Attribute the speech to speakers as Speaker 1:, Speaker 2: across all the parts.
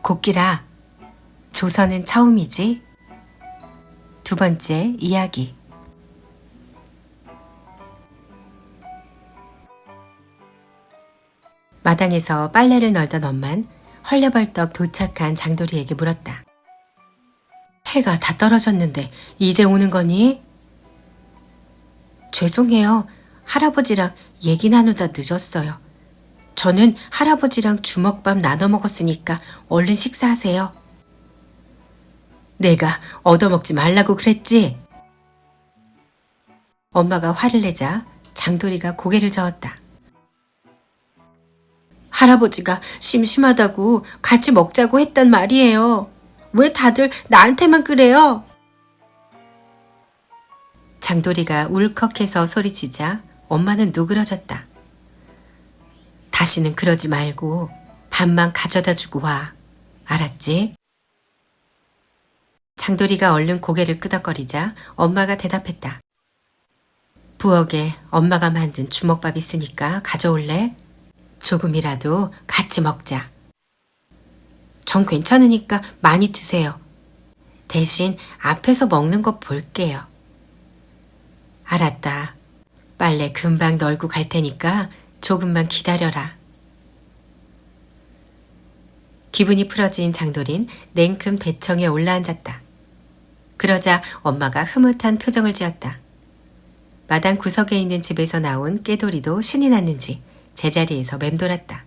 Speaker 1: 곡기라, 조선은 처음이지? 두 번째 이야기. 마당에서 빨래를 널던 엄만 헐레벌떡 도착한 장돌이에게 물었다. 해가 다 떨어졌는데 이제 오는 거니? 죄송해요. 할아버지랑 얘기 나누다 늦었어요. 저는 할아버지랑 주먹밥 나눠 먹었으니까 얼른 식사하세요. 내가 얻어먹지 말라고 그랬지? 엄마가 화를 내자 장돌이가 고개를 저었다. 할아버지가 심심하다고 같이 먹자고 했단 말이에요. 왜 다들 나한테만 그래요? 장돌이가 울컥해서 소리치자 엄마는 누그러졌다. 다시는 그러지 말고 밥만 가져다 주고 와. 알았지? 장돌이가 얼른 고개를 끄덕거리자 엄마가 대답했다. 부엌에 엄마가 만든 주먹밥 있으니까 가져올래? 조금이라도 같이 먹자. 전 괜찮으니까 많이 드세요. 대신 앞에서 먹는 거 볼게요. 알았다. 빨래 금방 널고 갈 테니까 조금만 기다려라. 기분이 풀어진 장돌인 냉큼 대청에 올라앉았다. 그러자 엄마가 흐뭇한 표정을 지었다. 마당 구석에 있는 집에서 나온 깨돌이도 신이 났는지 제자리에서 맴돌았다.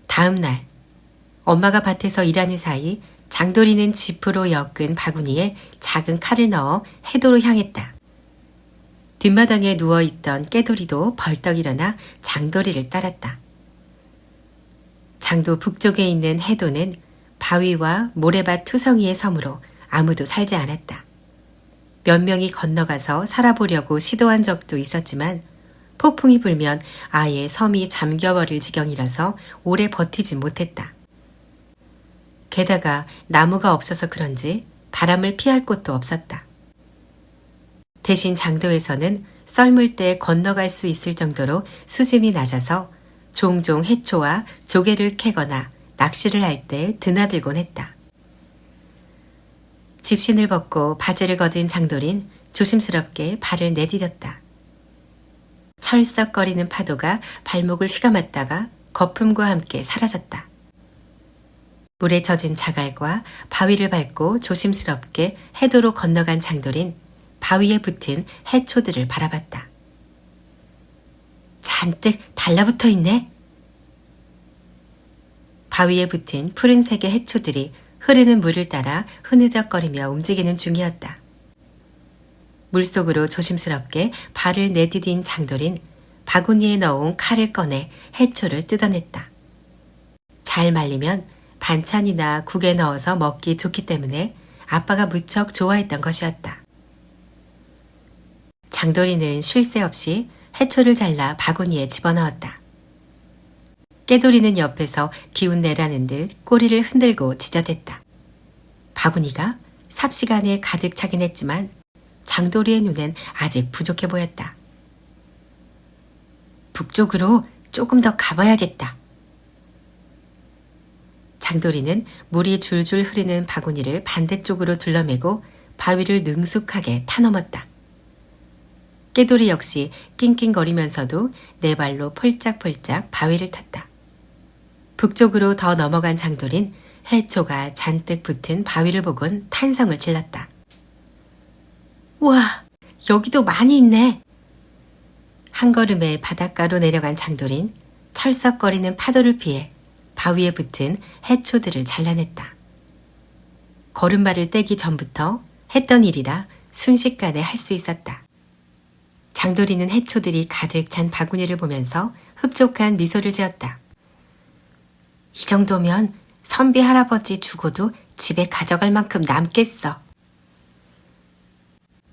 Speaker 1: 다음 날 엄마가 밭에서 일하는 사이 장돌이는 지프로 엮은 바구니에 작은 칼을 넣어 해도로 향했다. 뒷마당에 누워있던 깨돌이도 벌떡 일어나 장돌이를 따랐다. 장도 북쪽에 있는 해도는 바위와 모래밭 투성이의 섬으로 아무도 살지 않았다. 몇 명이 건너가서 살아보려고 시도한 적도 있었지만 폭풍이 불면 아예 섬이 잠겨버릴 지경이라서 오래 버티지 못했다. 게다가 나무가 없어서 그런지 바람을 피할 곳도 없었다. 대신 장도에서는 썰물 때 건너갈 수 있을 정도로 수심이 낮아서 종종 해초와 조개를 캐거나 낚시를 할 때 드나들곤 했다. 집신을 벗고 바지를 걷은 장돌인 조심스럽게 발을 내디뎠다. 철썩거리는 파도가 발목을 휘감았다가 거품과 함께 사라졌다. 물에 젖은 자갈과 바위를 밟고 조심스럽게 해도로 건너간 장돌인 바위에 붙은 해초들을 바라봤다. 잔뜩 달라붙어 있네. 바위에 붙은 푸른색의 해초들이 흐르는 물을 따라 흐느적거리며 움직이는 중이었다. 물속으로 조심스럽게 발을 내디딘 장돌인 바구니에 넣은 칼을 꺼내 해초를 뜯어냈다. 잘 말리면 반찬이나 국에 넣어서 먹기 좋기 때문에 아빠가 무척 좋아했던 것이었다. 장돌이는 쉴 새 없이 해초를 잘라 바구니에 집어넣었다. 깨돌이는 옆에서 기운 내라는 듯 꼬리를 흔들고 지저댔다. 바구니가 삽시간에 가득 차긴 했지만 장돌이의 눈엔 아직 부족해 보였다. 북쪽으로 조금 더 가봐야겠다. 장돌이는 물이 줄줄 흐르는 바구니를 반대쪽으로 둘러매고 바위를 능숙하게 타넘었다. 깨돌이 역시 낑낑거리면서도 네 발로 폴짝폴짝 바위를 탔다. 북쪽으로 더 넘어간 장돌인 해초가 잔뜩 붙은 바위를 보곤 탄성을 질렀다. 우와, 여기도 많이 있네. 한 걸음에 바닷가로 내려간 장돌인 철썩거리는 파도를 피해 바위에 붙은 해초들을 잘라냈다. 걸음발을 떼기 전부터 했던 일이라 순식간에 할 수 있었다. 장돌이는 해초들이 가득 찬 바구니를 보면서 흡족한 미소를 지었다. 이 정도면 선비 할아버지 주고도 집에 가져갈 만큼 남겠어.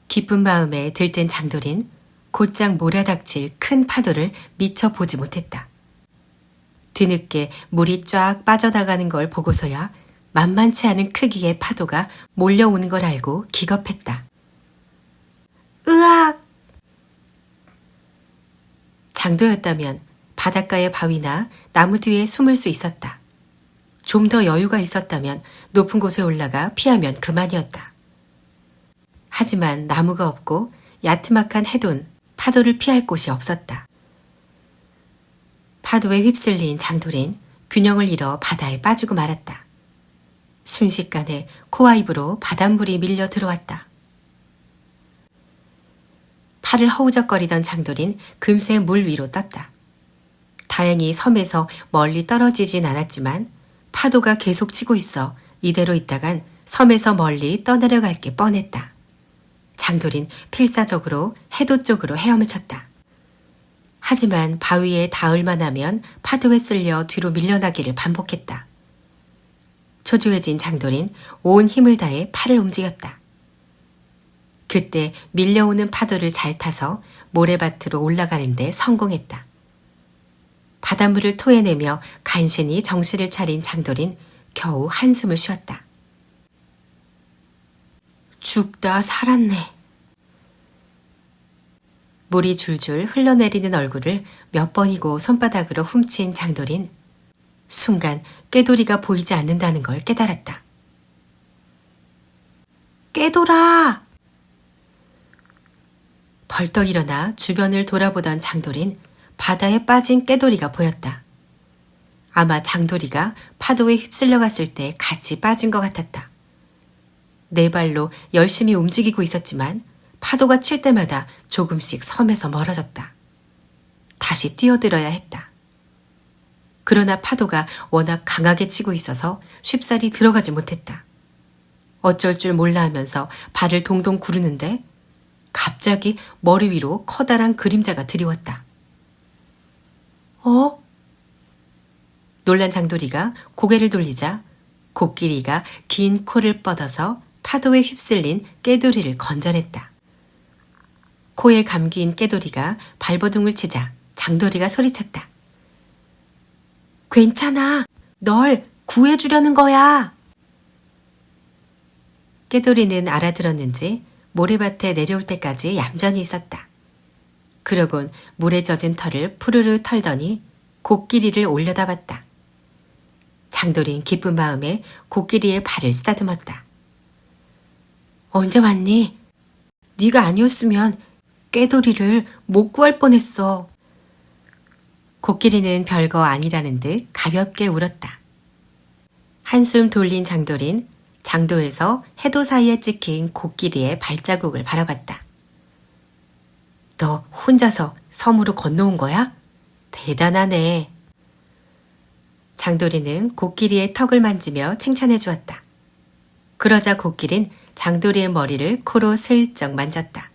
Speaker 1: 기쁜 마음에 들뜬 장돌인 곧장 몰아닥칠 큰 파도를 미처 보지 못했다. 뒤늦게 물이 쫙 빠져나가는 걸 보고서야 만만치 않은 크기의 파도가 몰려오는 걸 알고 기겁했다. 으악! 장도였다면 바닷가의 바위나 나무 뒤에 숨을 수 있었다. 좀 더 여유가 있었다면 높은 곳에 올라가 피하면 그만이었다. 하지만 나무가 없고 야트막한 해돈, 파도를 피할 곳이 없었다. 파도에 휩쓸린 장돌인 균형을 잃어 바다에 빠지고 말았다. 순식간에 코와 입으로 바닷물이 밀려 들어왔다. 팔을 허우적거리던 장돌인 금세 물 위로 떴다. 다행히 섬에서 멀리 떨어지진 않았지만 파도가 계속 치고 있어 이대로 있다간 섬에서 멀리 떠내려갈 게 뻔했다. 장돌인 필사적으로 해도 쪽으로 헤엄을 쳤다. 하지만 바위에 닿을만 하면 파도에 쓸려 뒤로 밀려나기를 반복했다. 초조해진 장돌인 온 힘을 다해 팔을 움직였다. 그때 밀려오는 파도를 잘 타서 모래밭으로 올라가는 데 성공했다. 바닷물을 토해내며 간신히 정신을 차린 장돌인 겨우 한숨을 쉬었다. 죽다 살았네. 물이 줄줄 흘러내리는 얼굴을 몇 번이고 손바닥으로 훔친 장돌인 순간 꾀돌이가 보이지 않는다는 걸 깨달았다. 꾀돌아! 벌떡 일어나 주변을 돌아보던 장돌인 바다에 빠진 꾀돌이가 보였다. 아마 장돌이가 파도에 휩쓸려 갔을 때 같이 빠진 것 같았다. 네 발로 열심히 움직이고 있었지만 파도가 칠 때마다 조금씩 섬에서 멀어졌다. 다시 뛰어들어야 했다. 그러나 파도가 워낙 강하게 치고 있어서 쉽사리 들어가지 못했다. 어쩔 줄 몰라 하면서 발을 동동 구르는데 갑자기 머리 위로 커다란 그림자가 드리웠다. 어? 놀란 장돌이가 고개를 돌리자 코끼리가 긴 코를 뻗어서 파도에 휩쓸린 꾀돌이를 건져냈다. 코에 감긴 꾀돌이가 발버둥을 치자 장돌이가 소리쳤다. 괜찮아. 널 구해주려는 거야. 꾀돌이는 알아들었는지 모래밭에 내려올 때까지 얌전히 있었다. 그러곤 물에 젖은 털을 푸르르 털더니 코끼리를 올려다봤다. 장돌인 기쁜 마음에 코끼리의 발을 쓰다듬었다. 언제 왔니? 네가 아니었으면 꾀돌이를 못 구할 뻔했어. 코끼리는 별거 아니라는 듯 가볍게 울었다. 한숨 돌린 장돌인 장도에서 해도 사이에 찍힌 코끼리의 발자국을 바라봤다. 너 혼자서 섬으로 건너온 거야? 대단하네. 장돌이는 코끼리의 턱을 만지며 칭찬해 주었다. 그러자 코끼린 장돌이의 머리를 코로 슬쩍 만졌다.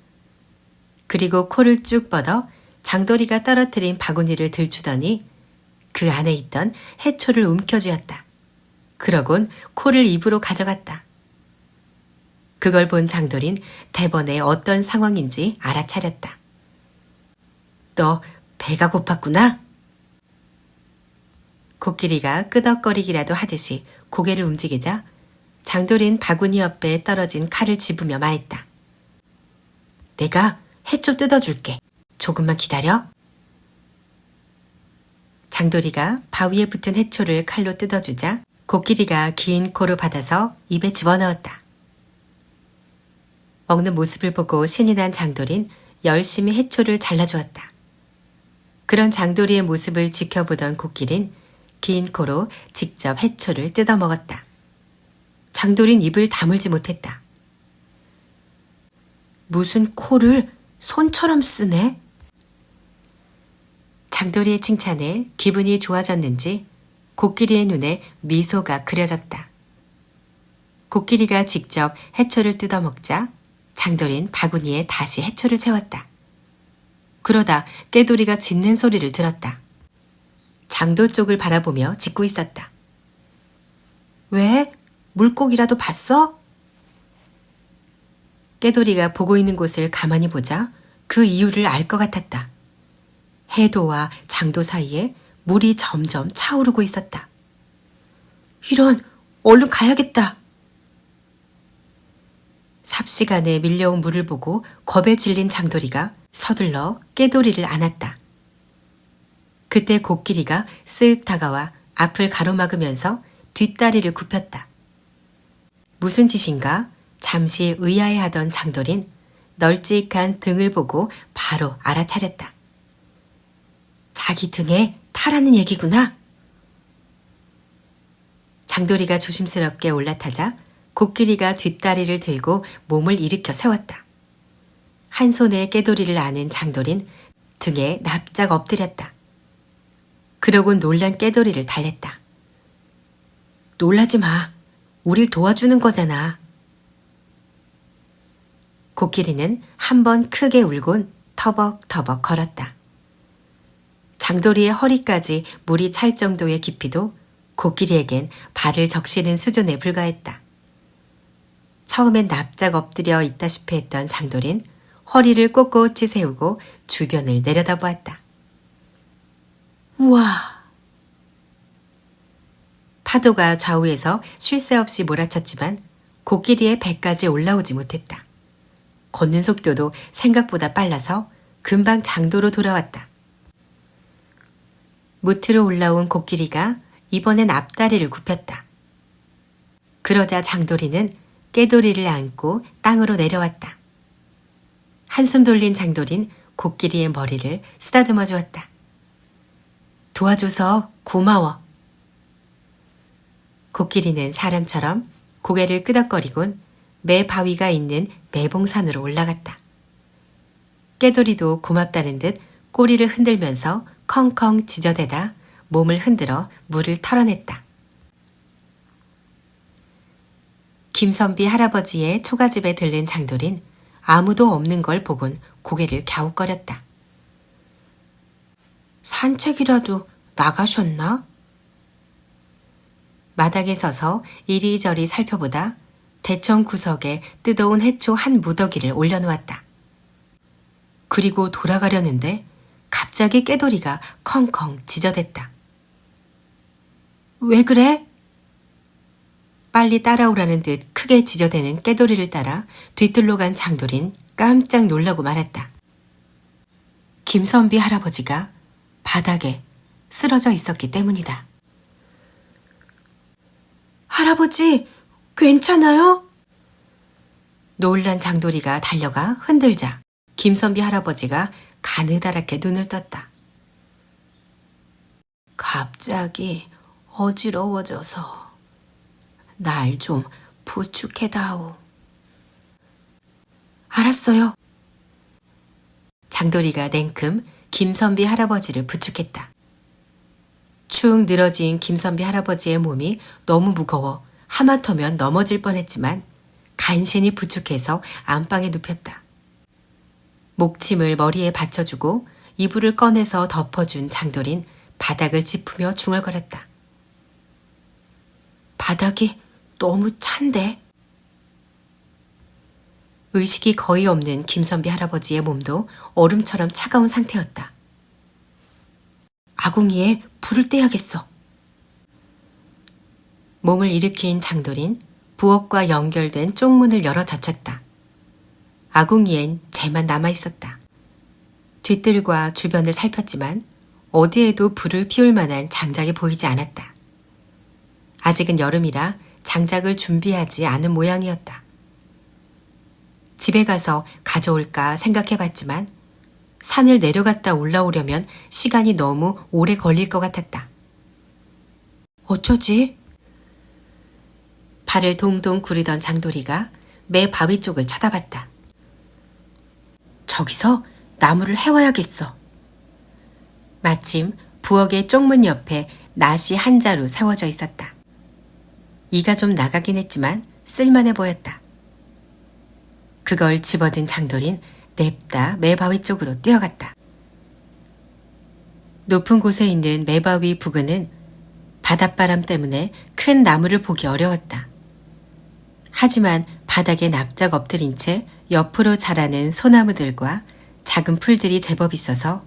Speaker 1: 그리고 코를 쭉 뻗어 장돌이가 떨어뜨린 바구니를 들추더니 그 안에 있던 해초를 움켜쥐었다. 그러곤 코를 입으로 가져갔다. 그걸 본 장돌인 대번에 어떤 상황인지 알아차렸다. 너 배가 고팠구나? 코끼리가 끄덕거리기라도 하듯이 고개를 움직이자 장돌인 바구니 옆에 떨어진 칼을 집으며 말했다. 내가 해초 뜯어줄게. 조금만 기다려. 장돌이가 바위에 붙은 해초를 칼로 뜯어주자 코끼리가 긴 코로 받아서 입에 집어넣었다. 먹는 모습을 보고 신이 난 장돌인 열심히 해초를 잘라주었다. 그런 장돌이의 모습을 지켜보던 코끼린 긴 코로 직접 해초를 뜯어 먹었다. 장돌인 입을 다물지 못했다. 무슨 코를 손처럼 쓰네? 장돌이의 칭찬에 기분이 좋아졌는지 코끼리의 눈에 미소가 그려졌다. 코끼리가 직접 해초를 뜯어 먹자 장돌인 바구니에 다시 해초를 채웠다. 그러다 꾀돌이가 짖는 소리를 들었다. 장도 쪽을 바라보며 짖고 있었다. 왜? 물고기라도 봤어? 꾀돌이가 보고 있는 곳을 가만히 보자 그 이유를 알 것 같았다. 해도와 장도 사이에 물이 점점 차오르고 있었다. 이런, 얼른 가야겠다. 삽시간에 밀려온 물을 보고 겁에 질린 장돌이가 서둘러 꾀돌이를 안았다. 그때 코끼리가 쓱 다가와 앞을 가로막으면서 뒷다리를 굽혔다. 무슨 짓인가 잠시 의아해하던 장돌인 널찍한 등을 보고 바로 알아차렸다. 자기 등에 타라는 얘기구나. 장돌이가 조심스럽게 올라타자 코끼리가 뒷다리를 들고 몸을 일으켜 세웠다. 한 손에 깨돌이를 아는 장돌인 등에 납작 엎드렸다. 그러곤 놀란 깨돌이를 달랬다. 놀라지 마. 우릴 도와주는 거잖아. 코끼리는 한 번 크게 울곤 터벅터벅 걸었다. 장돌이의 허리까지 물이 찰 정도의 깊이도 코끼리에겐 발을 적시는 수준에 불과했다. 처음엔 납작 엎드려 있다시피 했던 장돌인 허리를 꼿꼿이 세우고 주변을 내려다보았다. 우와! 파도가 좌우에서 쉴 새 없이 몰아쳤지만 코끼리의 배까지 올라오지 못했다. 걷는 속도도 생각보다 빨라서 금방 장도로 돌아왔다. 무트로 올라온 코끼리가 이번엔 앞다리를 굽혔다. 그러자 장돌이는 깨돌이를 안고 땅으로 내려왔다. 한숨 돌린 장돌인 코끼리의 머리를 쓰다듬어 주었다. 도와줘서 고마워. 코끼리는 사람처럼 고개를 끄덕거리곤 매 바위가 있는 매봉산으로 올라갔다. 깨돌이도 고맙다는 듯 꼬리를 흔들면서 컹컹 지저대다 몸을 흔들어 물을 털어냈다. 김선비 할아버지의 초가집에 들른 장돌인 아무도 없는 걸 보곤 고개를 갸웃거렸다. 산책이라도 나가셨나? 마당에 서서 이리저리 살펴보다 대청 구석에 뜯어온 해초 한 무더기를 올려놓았다. 그리고 돌아가려는데 갑자기 깨돌이가 컹컹 지저댔다. 왜 그래? 빨리 따라오라는 듯 크게 지저대는 깨돌이를 따라 뒤뜰로 간 장돌인 깜짝 놀라고 말았다. 김선비 할아버지가 바닥에 쓰러져 있었기 때문이다. 할아버지, 괜찮아요? 놀란 장돌이가 달려가 흔들자 김선비 할아버지가 가느다랗게 눈을 떴다. 갑자기 어지러워져서 날 좀 부축해다오. 알았어요. 장돌이가 냉큼 김선비 할아버지를 부축했다. 축 늘어진 김선비 할아버지의 몸이 너무 무거워 하마터면 넘어질 뻔했지만 간신히 부축해서 안방에 눕혔다. 목침을 머리에 받쳐주고 이불을 꺼내서 덮어준 장돌인 바닥을 짚으며 중얼거렸다. 바닥이 너무 찬데? 의식이 거의 없는 김선비 할아버지의 몸도 얼음처럼 차가운 상태였다. 아궁이에 불을 떼야겠어. 몸을 일으킨 장돌인 부엌과 연결된 쪽문을 열어 젖혔다. 아궁이엔 재만 남아있었다. 뒤뜰과 주변을 살폈지만 어디에도 불을 피울 만한 장작이 보이지 않았다. 아직은 여름이라 장작을 준비하지 않은 모양이었다. 집에 가서 가져올까 생각해봤지만 산을 내려갔다 올라오려면 시간이 너무 오래 걸릴 것 같았다. 어쩌지? 발을 동동 구르던 장돌이가 매 바위 쪽을 쳐다봤다. 저기서 나무를 해와야겠어. 마침 부엌의 쪽문 옆에 낫이 한 자루 세워져 있었다. 이가 좀 나가긴 했지만 쓸만해 보였다. 그걸 집어든 장돌인 냅다 매바위 쪽으로 뛰어갔다. 높은 곳에 있는 매바위 부근은 바닷바람 때문에 큰 나무를 보기 어려웠다. 하지만 바닥에 납작 엎드린 채 옆으로 자라는 소나무들과 작은 풀들이 제법 있어서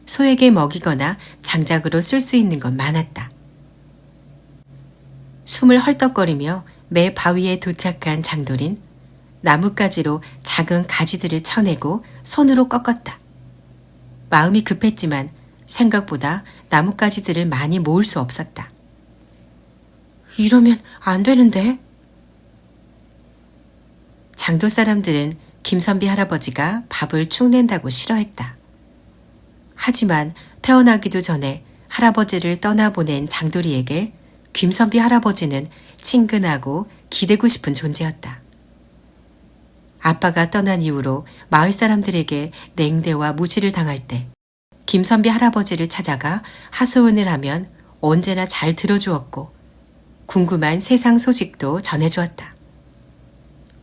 Speaker 1: 소에게 먹이거나 장작으로 쓸 수 있는 건 많았다. 숨을 헐떡거리며 매 바위에 도착한 장돌인 나뭇가지로 작은 가지들을 쳐내고 손으로 꺾었다. 마음이 급했지만 생각보다 나뭇가지들을 많이 모을 수 없었다. 이러면 안 되는데? 장도 사람들은 김선비 할아버지가 밥을 축낸다고 싫어했다. 하지만 태어나기도 전에 할아버지를 떠나보낸 장돌이에게 김선비 할아버지는 친근하고 기대고 싶은 존재였다. 아빠가 떠난 이후로 마을 사람들에게 냉대와 무시를 당할 때 김선비 할아버지를 찾아가 하소연을 하면 언제나 잘 들어주었고 궁금한 세상 소식도 전해주었다.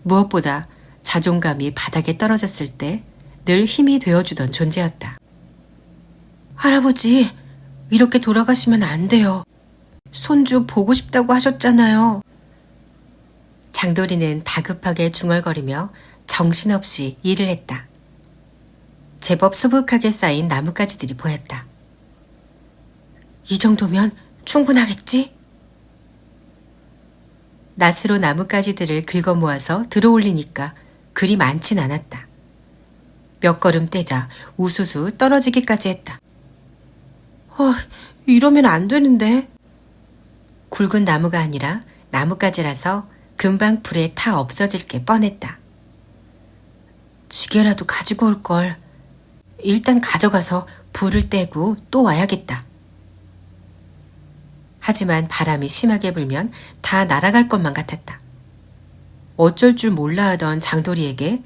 Speaker 1: 무엇보다 자존감이 바닥에 떨어졌을 때 늘 힘이 되어주던 존재였다. 할아버지, 이렇게 돌아가시면 안 돼요. 손주 보고 싶다고 하셨잖아요. 장돌이는 다급하게 중얼거리며 정신없이 일을 했다. 제법 수북하게 쌓인 나뭇가지들이 보였다. 이 정도면 충분하겠지? 낫으로 나뭇가지들을 긁어 모아서 들어올리니까 그리 많진 않았다. 몇 걸음 떼자 우수수 떨어지기까지 했다. 이러면 안 되는데. 굵은 나무가 아니라 나뭇가지라서 금방 불에 타 없어질 게 뻔했다. 지게라도 가지고 올 걸. 일단 가져가서 불을 떼고 또 와야겠다. 하지만 바람이 심하게 불면 다 날아갈 것만 같았다. 어쩔 줄 몰라 하던 장돌이에게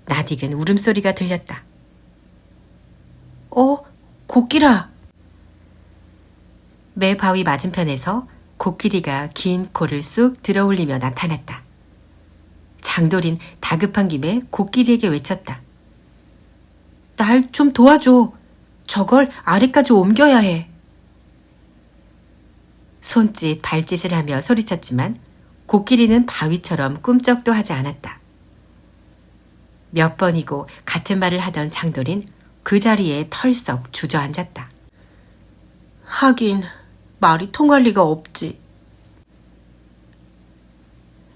Speaker 1: 낯익은 울음소리가 들렸다. 코끼라! 매 바위 맞은편에서 코끼리가 긴 코를 쑥 들어올리며 나타났다. 장돌인 다급한 김에 코끼리에게 외쳤다. 날 좀 도와줘. 저걸 아래까지 옮겨야 해. 손짓, 발짓을 하며 소리쳤지만 코끼리는 바위처럼 꿈쩍도 하지 않았다. 몇 번이고 같은 말을 하던 장돌인 그 자리에 털썩 주저앉았다. 하긴 말이 통할 리가 없지.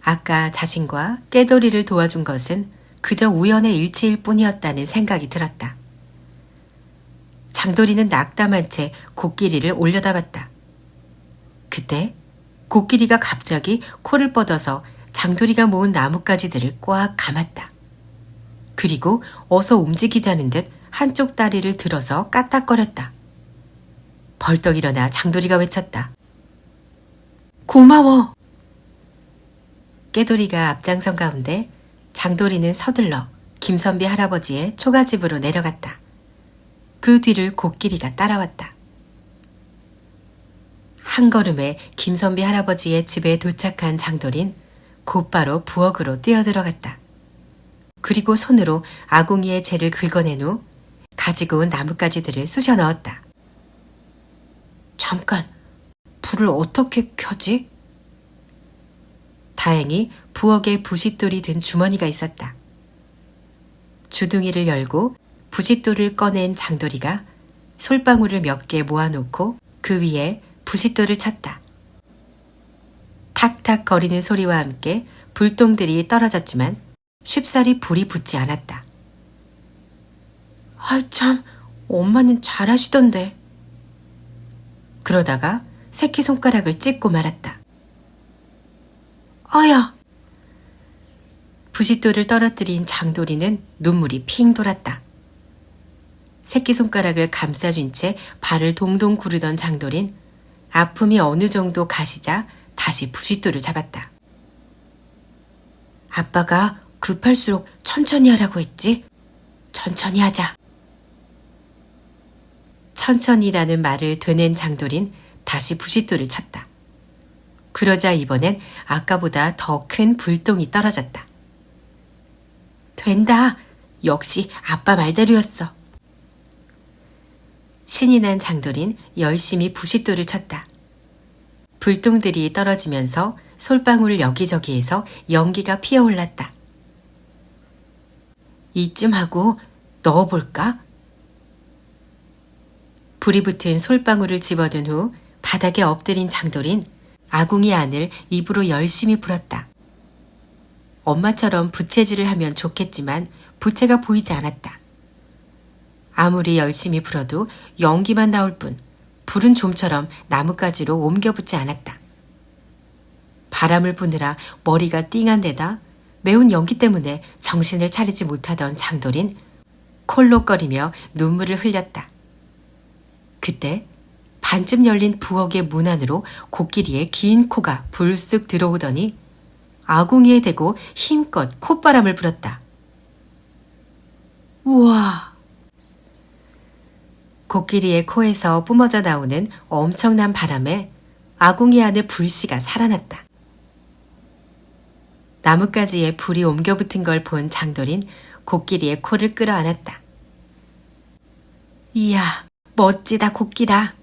Speaker 1: 아까 자신과 깨돌이를 도와준 것은 그저 우연의 일치일 뿐이었다는 생각이 들었다. 장돌이는 낙담한 채 코끼리를 올려다봤다. 그때 코끼리가 갑자기 코를 뻗어서 장돌이가 모은 나뭇가지들을 꽉 감았다. 그리고 어서 움직이자는 듯 한쪽 다리를 들어서 까딱거렸다. 벌떡 일어나 장돌이가 외쳤다. 고마워. 깨돌이가 앞장선 가운데 장돌이는 서둘러 김선비 할아버지의 초가집으로 내려갔다. 그 뒤를 코끼리가 따라왔다. 한 걸음에 김선비 할아버지의 집에 도착한 장돌인 곧바로 부엌으로 뛰어들어갔다. 그리고 손으로 아궁이의 재를 긁어낸 후 가지고 온 나뭇가지들을 쑤셔 넣었다. 잠깐, 불을 어떻게 켜지? 다행히 부엌에 부싯돌이 든 주머니가 있었다. 주둥이를 열고 부싯돌을 꺼낸 장돌이가 솔방울을 몇 개 모아놓고 그 위에 부싯돌을 쳤다. 탁탁 거리는 소리와 함께 불똥들이 떨어졌지만 쉽사리 불이 붙지 않았다. 참, 엄마는 잘하시던데. 그러다가 새끼손가락을 찢고 말았다. 아야! 부싯돌을 떨어뜨린 장돌이는 눈물이 핑 돌았다. 새끼손가락을 감싸준 채 발을 동동 구르던 장돌인 아픔이 어느 정도 가시자 다시 부싯돌을 잡았다. 아빠가 급할수록 천천히 하라고 했지? 천천히 하자. 천천히라는 말을 되낸 장돌인 다시 부싯돌을 쳤다. 그러자 이번엔 아까보다 더 큰 불똥이 떨어졌다. 된다. 역시 아빠 말대로였어. 신이 난 장돌인 열심히 부싯돌을 쳤다. 불똥들이 떨어지면서 솔방울 여기저기에서 연기가 피어올랐다. 이쯤 하고 넣어볼까? 불이 붙은 솔방울을 집어든 후 바닥에 엎드린 장돌인 아궁이 안을 입으로 열심히 불었다. 엄마처럼 부채질을 하면 좋겠지만 부채가 보이지 않았다. 아무리 열심히 불어도 연기만 나올 뿐 불은 좀처럼 나뭇가지로 옮겨붙지 않았다. 바람을 부느라 머리가 띵한 데다 매운 연기 때문에 정신을 차리지 못하던 장돌인 콜록거리며 눈물을 흘렸다. 그때 반쯤 열린 부엌의 문 안으로 코끼리의 긴 코가 불쑥 들어오더니 아궁이에 대고 힘껏 콧바람을 불었다. 우와! 코끼리의 코에서 뿜어져 나오는 엄청난 바람에 아궁이 안의 불씨가 살아났다. 나뭇가지에 불이 옮겨붙은 걸 본 장돌인 코끼리의 코를 끌어안았다. 이야, 멋지다 코끼라.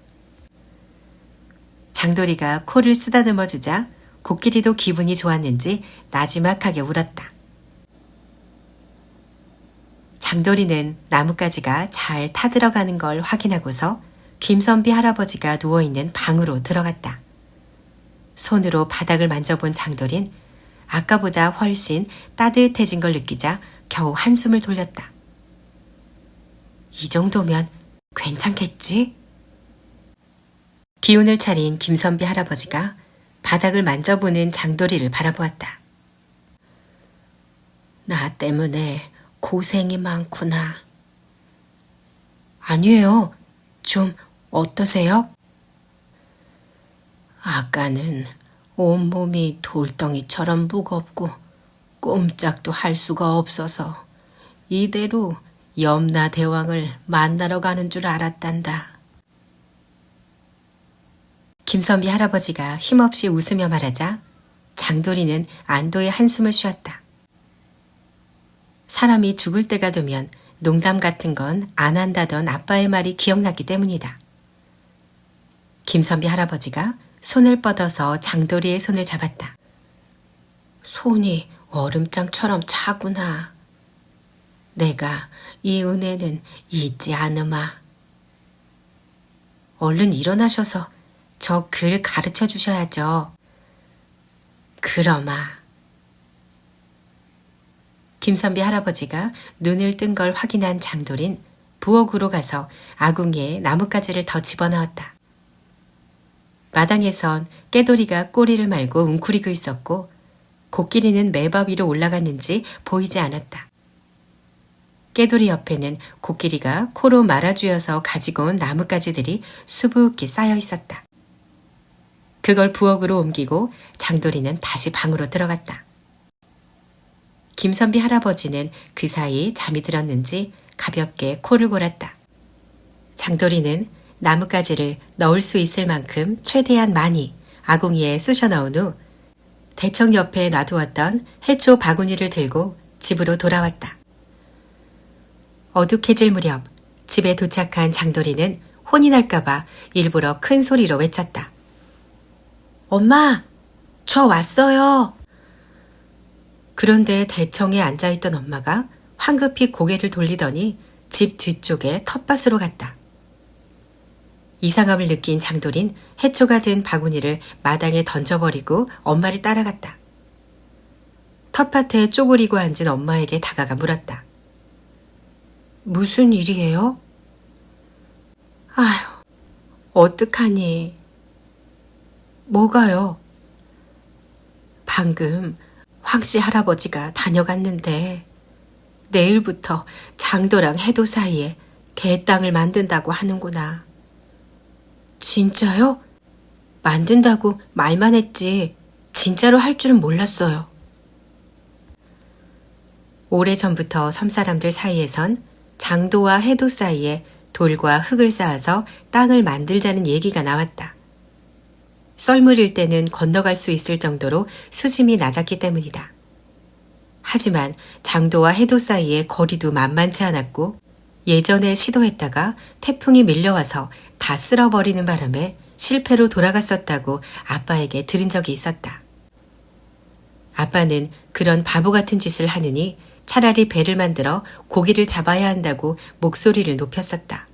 Speaker 1: 장돌이가 코를 쓰다듬어 주자 코끼리도 기분이 좋았는지 나지막하게 울었다. 장돌이는 나뭇가지가 잘 타들어가는 걸 확인하고서 김선비 할아버지가 누워있는 방으로 들어갔다. 손으로 바닥을 만져본 장돌인 아까보다 훨씬 따뜻해진 걸 느끼자 겨우 한숨을 돌렸다. 이 정도면 괜찮겠지? 기운을 차린 김선비 할아버지가 바닥을 만져보는 장돌이를 바라보았다. 나 때문에 고생이 많구나. 아니에요. 좀 어떠세요? 아까는 온몸이 돌덩이처럼 무겁고 꼼짝도 할 수가 없어서 이대로 염라대왕을 만나러 가는 줄 알았단다. 김선비 할아버지가 힘없이 웃으며 말하자 장돌이는 안도의 한숨을 쉬었다. 사람이 죽을 때가 되면 농담 같은 건 안 한다던 아빠의 말이 기억났기 때문이다. 김선비 할아버지가 손을 뻗어서 장돌이의 손을 잡았다. 손이 얼음장처럼 차구나. 내가 이 은혜는 잊지 않으마. 얼른 일어나셔서 저 글 가르쳐 주셔야죠. 그러마. 김선비 할아버지가 눈을 뜬 걸 확인한 장돌인 부엌으로 가서 아궁이에 나뭇가지를 더 집어넣었다. 마당에선 깨돌이가 꼬리를 말고 웅크리고 있었고 코끼리는 매바 위로 올라갔는지 보이지 않았다. 깨돌이 옆에는 코끼리가 코로 말아주어서 가지고 온 나뭇가지들이 수북히 쌓여 있었다. 그걸 부엌으로 옮기고 장돌이는 다시 방으로 들어갔다. 김선비 할아버지는 그 사이 잠이 들었는지 가볍게 코를 골았다. 장돌이는 나뭇가지를 넣을 수 있을 만큼 최대한 많이 아궁이에 쑤셔 넣은 후 대청 옆에 놔두었던 해초 바구니를 들고 집으로 돌아왔다. 어둑해질 무렵 집에 도착한 장돌이는 혼이 날까봐 일부러 큰 소리로 외쳤다. 엄마, 저 왔어요. 그런데 대청에 앉아있던 엄마가 황급히 고개를 돌리더니 집 뒤쪽에 텃밭으로 갔다. 이상함을 느낀 장돌인 해초가 든 바구니를 마당에 던져버리고 엄마를 따라갔다. 텃밭에 쪼그리고 앉은 엄마에게 다가가 물었다. 무슨 일이에요? 아휴, 어떡하니. 뭐가요? 방금 황씨 할아버지가 다녀갔는데 내일부터 장도랑 해도 사이에 갯땅을 만든다고 하는구나. 진짜요? 만든다고 말만 했지 진짜로 할 줄은 몰랐어요. 오래전부터 섬사람들 사이에선 장도와 해도 사이에 돌과 흙을 쌓아서 땅을 만들자는 얘기가 나왔다. 썰물일 때는 건너갈 수 있을 정도로 수심이 낮았기 때문이다. 하지만 장도와 해도 사이의 거리도 만만치 않았고 예전에 시도했다가 태풍이 밀려와서 다 쓸어버리는 바람에 실패로 돌아갔었다고 아빠에게 들은 적이 있었다. 아빠는 그런 바보 같은 짓을 하느니 차라리 배를 만들어 고기를 잡아야 한다고 목소리를 높였었다.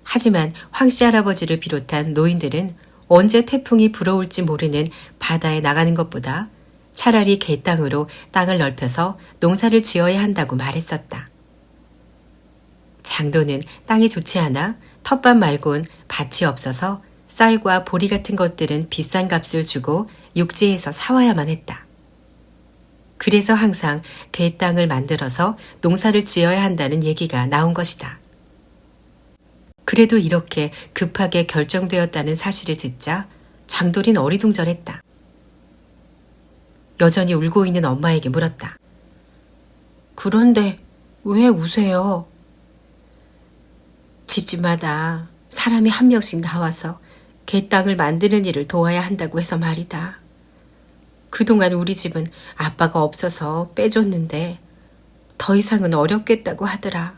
Speaker 1: 하지만 황씨 할아버지를 비롯한 노인들은 언제 태풍이 불어올지 모르는 바다에 나가는 것보다 차라리 갯땅으로 땅을 넓혀서 농사를 지어야 한다고 말했었다. 장도는 땅이 좋지 않아 텃밭 말곤 밭이 없어서 쌀과 보리 같은 것들은 비싼 값을 주고 육지에서 사와야만 했다. 그래서 항상 갯땅을 만들어서 농사를 지어야 한다는 얘기가 나온 것이다. 그래도 이렇게 급하게 결정되었다는 사실을 듣자 장돌인 어리둥절했다. 여전히 울고 있는 엄마에게 물었다. 그런데 왜 우세요? 집집마다 사람이 한 명씩 나와서 갯땅을 만드는 일을 도와야 한다고 해서 말이다. 그동안 우리 집은 아빠가 없어서 빼줬는데 더 이상은 어렵겠다고 하더라.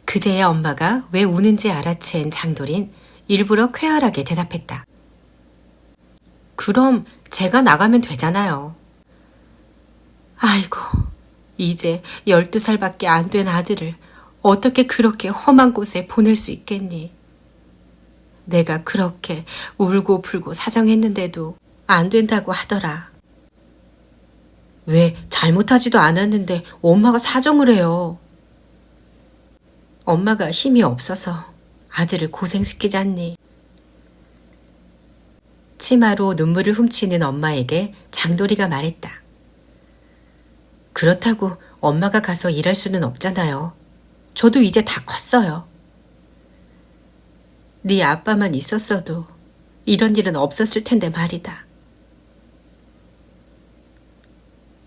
Speaker 1: 그제야 엄마가 왜 우는지 알아챈 장돌인 일부러 쾌활하게 대답했다. 그럼 제가 나가면 되잖아요. 아이고, 이제 12살밖에 안 된 아들을 어떻게 그렇게 험한 곳에 보낼 수 있겠니? 내가 그렇게 울고 불고 사정했는데도 안 된다고 하더라. 왜 잘못하지도 않았는데 엄마가 사정을 해요? 엄마가 힘이 없어서 아들을 고생시키잖니. 치마로 눈물을 훔치는 엄마에게 장돌이가 말했다. 그렇다고 엄마가 가서 일할 수는 없잖아요. 저도 이제 다 컸어요. 네 아빠만 있었어도 이런 일은 없었을 텐데 말이다.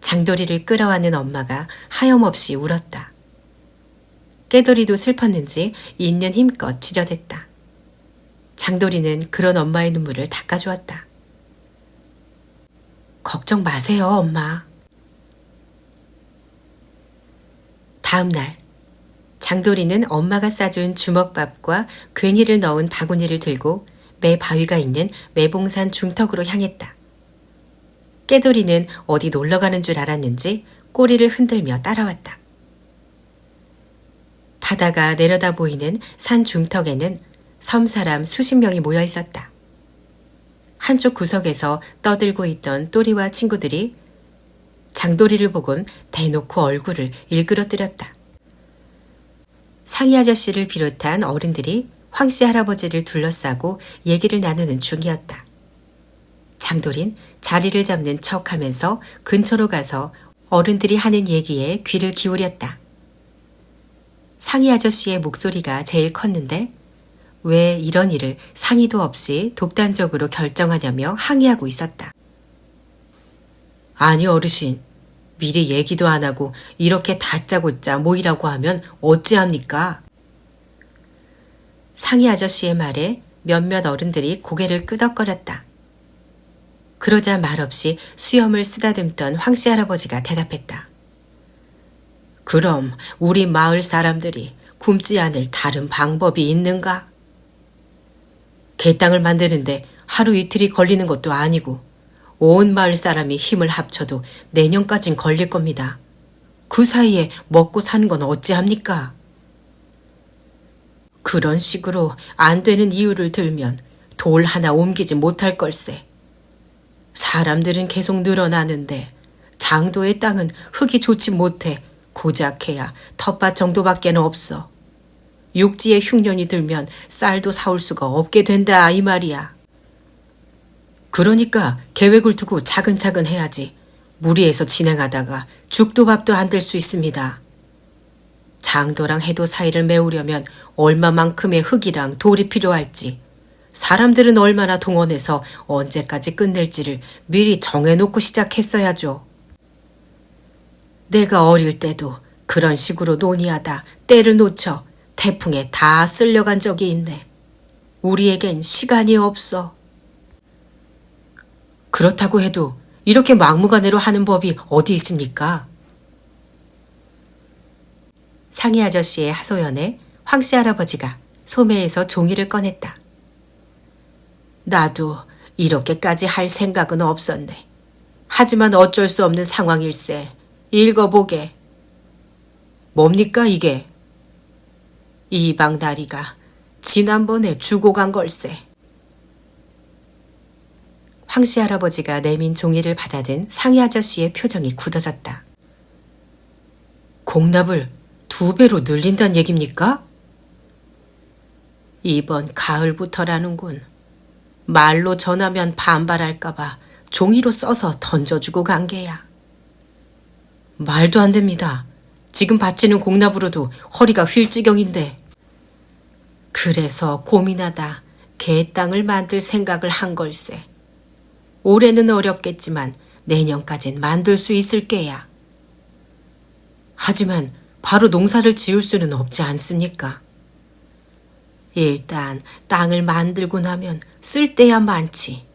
Speaker 1: 장돌이를 끌어안는 엄마가 하염없이 울었다. 깨돌이도 슬펐는지 있는 힘껏 쥐저댔다. 장돌이는 그런 엄마의 눈물을 닦아주었다. 걱정 마세요, 엄마. 다음 날 장돌이는 엄마가 싸준 주먹밥과 괭이를 넣은 바구니를 들고 매 바위가 있는 매봉산 중턱으로 향했다. 깨돌이는 어디 놀러가는 줄 알았는지 꼬리를 흔들며 따라왔다. 바다가 내려다 보이는 산 중턱에는 섬사람 수십 명이 모여 있었다. 한쪽 구석에서 떠들고 있던 또리와 친구들이 장돌이를 보곤 대놓고 얼굴을 일그러뜨렸다. 상이 아저씨를 비롯한 어른들이 황씨 할아버지를 둘러싸고 얘기를 나누는 중이었다. 장돌인 자리를 잡는 척하면서 근처로 가서 어른들이 하는 얘기에 귀를 기울였다. 상이 아저씨의 목소리가 제일 컸는데 왜 이런 일을 상의도 없이 독단적으로 결정하냐며 항의하고 있었다. 아니 어르신, 미리 얘기도 안 하고 이렇게 다짜고짜 모이라고 하면 어찌합니까? 상이 아저씨의 말에 몇몇 어른들이 고개를 끄덕거렸다. 그러자 말없이 수염을 쓰다듬던 황씨 할아버지가 대답했다. 그럼 우리 마을 사람들이 굶지 않을 다른 방법이 있는가? 갯땅을 만드는데 하루 이틀이 걸리는 것도 아니고 온 마을 사람이 힘을 합쳐도 내년까진 걸릴 겁니다. 그 사이에 먹고 사는 건 어찌합니까? 그런 식으로 안 되는 이유를 들면 돌 하나 옮기지 못할 걸세. 사람들은 계속 늘어나는데 장도의 땅은 흙이 좋지 못해 고작 해야 텃밭 정도밖에 없어. 육지에 흉년이 들면 쌀도 사올 수가 없게 된다 이 말이야. 그러니까 계획을 두고 차근차근 해야지 무리해서 진행하다가 죽도 밥도 안 될 수 있습니다. 장도랑 해도 사이를 메우려면 얼마만큼의 흙이랑 돌이 필요할지, 사람들은 얼마나 동원해서 언제까지 끝낼지를 미리 정해놓고 시작했어야죠. 내가 어릴 때도 그런 식으로 논의하다 때를 놓쳐 태풍에 다 쓸려간 적이 있네. 우리에겐 시간이 없어. 그렇다고 해도 이렇게 막무가내로 하는 법이 어디 있습니까? 상이 아저씨의 하소연에 황씨 할아버지가 소매에서 종이를 꺼냈다. 나도 이렇게까지 할 생각은 없었네. 하지만 어쩔 수 없는 상황일세. 읽어보게. 뭡니까 이게? 이방다리가 지난번에 주고 간 걸세. 황씨 할아버지가 내민 종이를 받아든 상이 아저씨의 표정이 굳어졌다. 공납을 2배로 늘린다는 얘깁니까? 이번 가을부터라는군. 말로 전하면 반발할까봐 종이로 써서 던져주고 간 게야. 말도 안 됩니다. 지금 바치는 공납으로도 허리가 휠 지경인데. 그래서 고민하다 개 땅을 만들 생각을 한 걸세. 올해는 어렵겠지만 내년까진 만들 수 있을 게야. 하지만 바로 농사를 지을 수는 없지 않습니까? 일단 땅을 만들고 나면 쓸 데야 많지.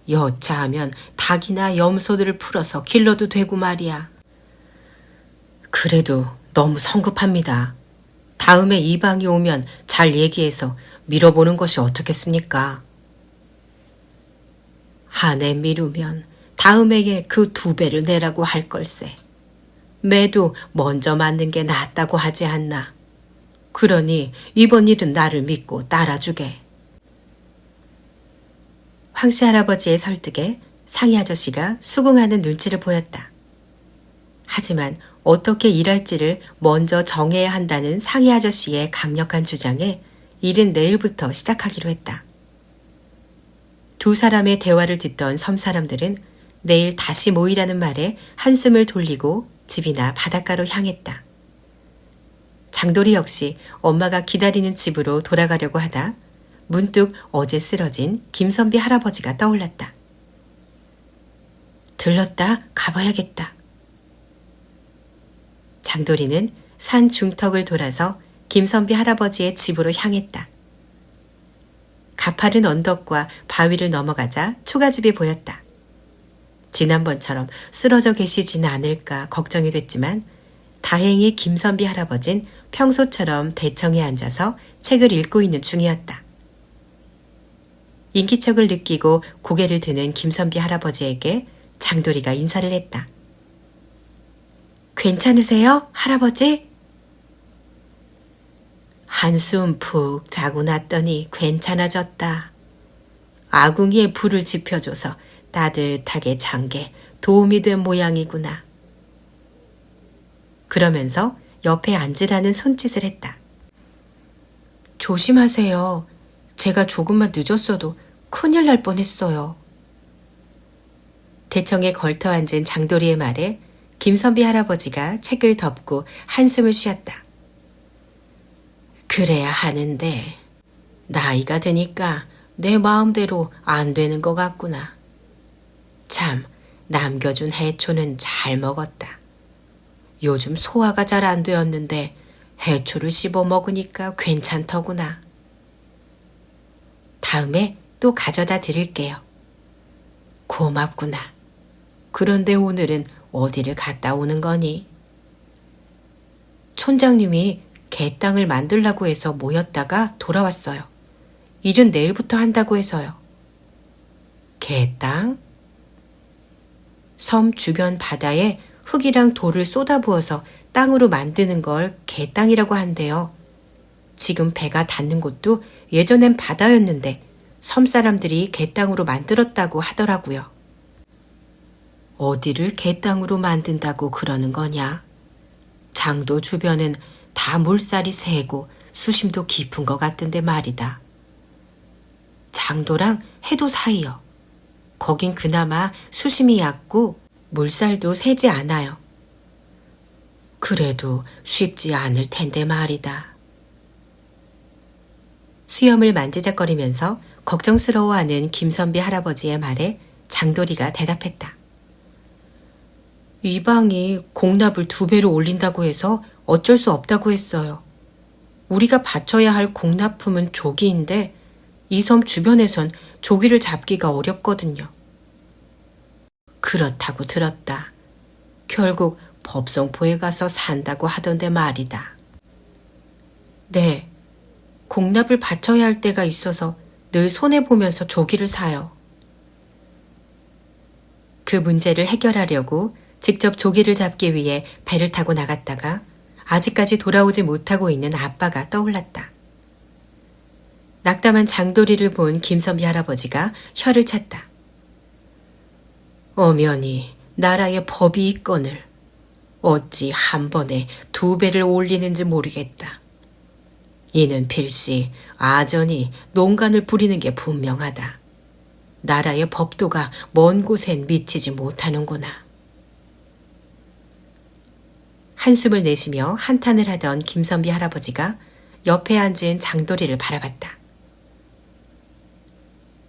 Speaker 1: 여차하면 닭이나 염소들을 풀어서 길러도 되고 말이야. 그래도 너무 성급합니다. 다음에 이방이 오면 잘 얘기해서 밀어보는 것이 어떻겠습니까? 한 해 미루면 다음해에 그 2배를 내라고 할 걸세. 매도 먼저 맞는 게 낫다고 하지 않나. 그러니 이번 일은 나를 믿고 따라주게. 황씨 할아버지의 설득에 상이 아저씨가 수긍하는 눈치를 보였다. 하지만 어떻게 일할지를 먼저 정해야 한다는 상이 아저씨의 강력한 주장에 일은 내일부터 시작하기로 했다. 두 사람의 대화를 듣던 섬 사람들은 내일 다시 모이라는 말에 한숨을 돌리고 집이나 바닷가로 향했다. 장돌이 역시 엄마가 기다리는 집으로 돌아가려고 하다 문득 어제 쓰러진 김선비 할아버지가 떠올랐다. 들렀다 가봐야겠다. 장돌이는 산 중턱을 돌아서 김선비 할아버지의 집으로 향했다. 가파른 언덕과 바위를 넘어가자 초가집이 보였다. 지난번처럼 쓰러져 계시지는 않을까 걱정이 됐지만 다행히 김선비 할아버진 평소처럼 대청에 앉아서 책을 읽고 있는 중이었다. 인기척을 느끼고 고개를 드는 김선비 할아버지에게 장돌이가 인사를 했다. 괜찮으세요, 할아버지? 한숨 푹 자고 났더니 괜찮아졌다. 아궁이에 불을 지펴줘서 따뜻하게 잔 게 도움이 된 모양이구나. 그러면서 옆에 앉으라는 손짓을 했다. 조심하세요. 제가 조금만 늦었어도 큰일 날 뻔했어요. 대청에 걸터 앉은 장돌이의 말에 김선비 할아버지가 책을 덮고 한숨을 쉬었다. 그래야 하는데 나이가 드니까 내 마음대로 안 되는 것 같구나. 참, 남겨준 해초는 잘 먹었다. 요즘 소화가 잘 안 되었는데 해초를 씹어 먹으니까 괜찮더구나. 다음에 또 가져다 드릴게요. 고맙구나. 그런데 오늘은 어디를 갔다 오는 거니? 촌장님이 개 땅을 만들라고 해서 모였다가 돌아왔어요. 일은 내일부터 한다고 해서요. 개 땅? 섬 주변 바다에 흙이랑 돌을 쏟아부어서 땅으로 만드는 걸 개땅이라고 한대요. 지금 배가 닿는 곳도 예전엔 바다였는데 섬 사람들이 개땅으로 만들었다고 하더라고요. 어디를 개땅으로 만든다고 그러는 거냐? 장도 주변은 다 물살이 세고 수심도 깊은 것 같던데 말이다. 장도랑 해도 사이요. 거긴 그나마 수심이 얕고 물살도 세지 않아요. 그래도 쉽지 않을 텐데 말이다. 수염을 만지작거리면서 걱정스러워하는 김선비 할아버지의 말에 장돌이가 대답했다. 이방이 공납을 2배로 올린다고 해서 어쩔 수 없다고 했어요. 우리가 바쳐야 할 공납품은 조기인데 이 섬 주변에선 조기를 잡기가 어렵거든요. 그렇다고 들었다. 결국 법성포에 가서 산다고 하던데 말이다. 네, 공납을 바쳐야 할 때가 있어서 늘 손해보면서 조기를 사요. 그 문제를 해결하려고 직접 조기를 잡기 위해 배를 타고 나갔다가 아직까지 돌아오지 못하고 있는 아빠가 떠올랐다. 낙담한 장돌이를 본 김선비 할아버지가 혀를 찼다. 엄연히 나라의 법이 있거늘 어찌 한 번에 2배를 올리는지 모르겠다. 이는 필시 아전이 농간을 부리는 게 분명하다. 나라의 법도가 먼 곳엔 미치지 못하는구나. 한숨을 내쉬며 한탄을 하던 김선비 할아버지가 옆에 앉은 장돌이를 바라봤다.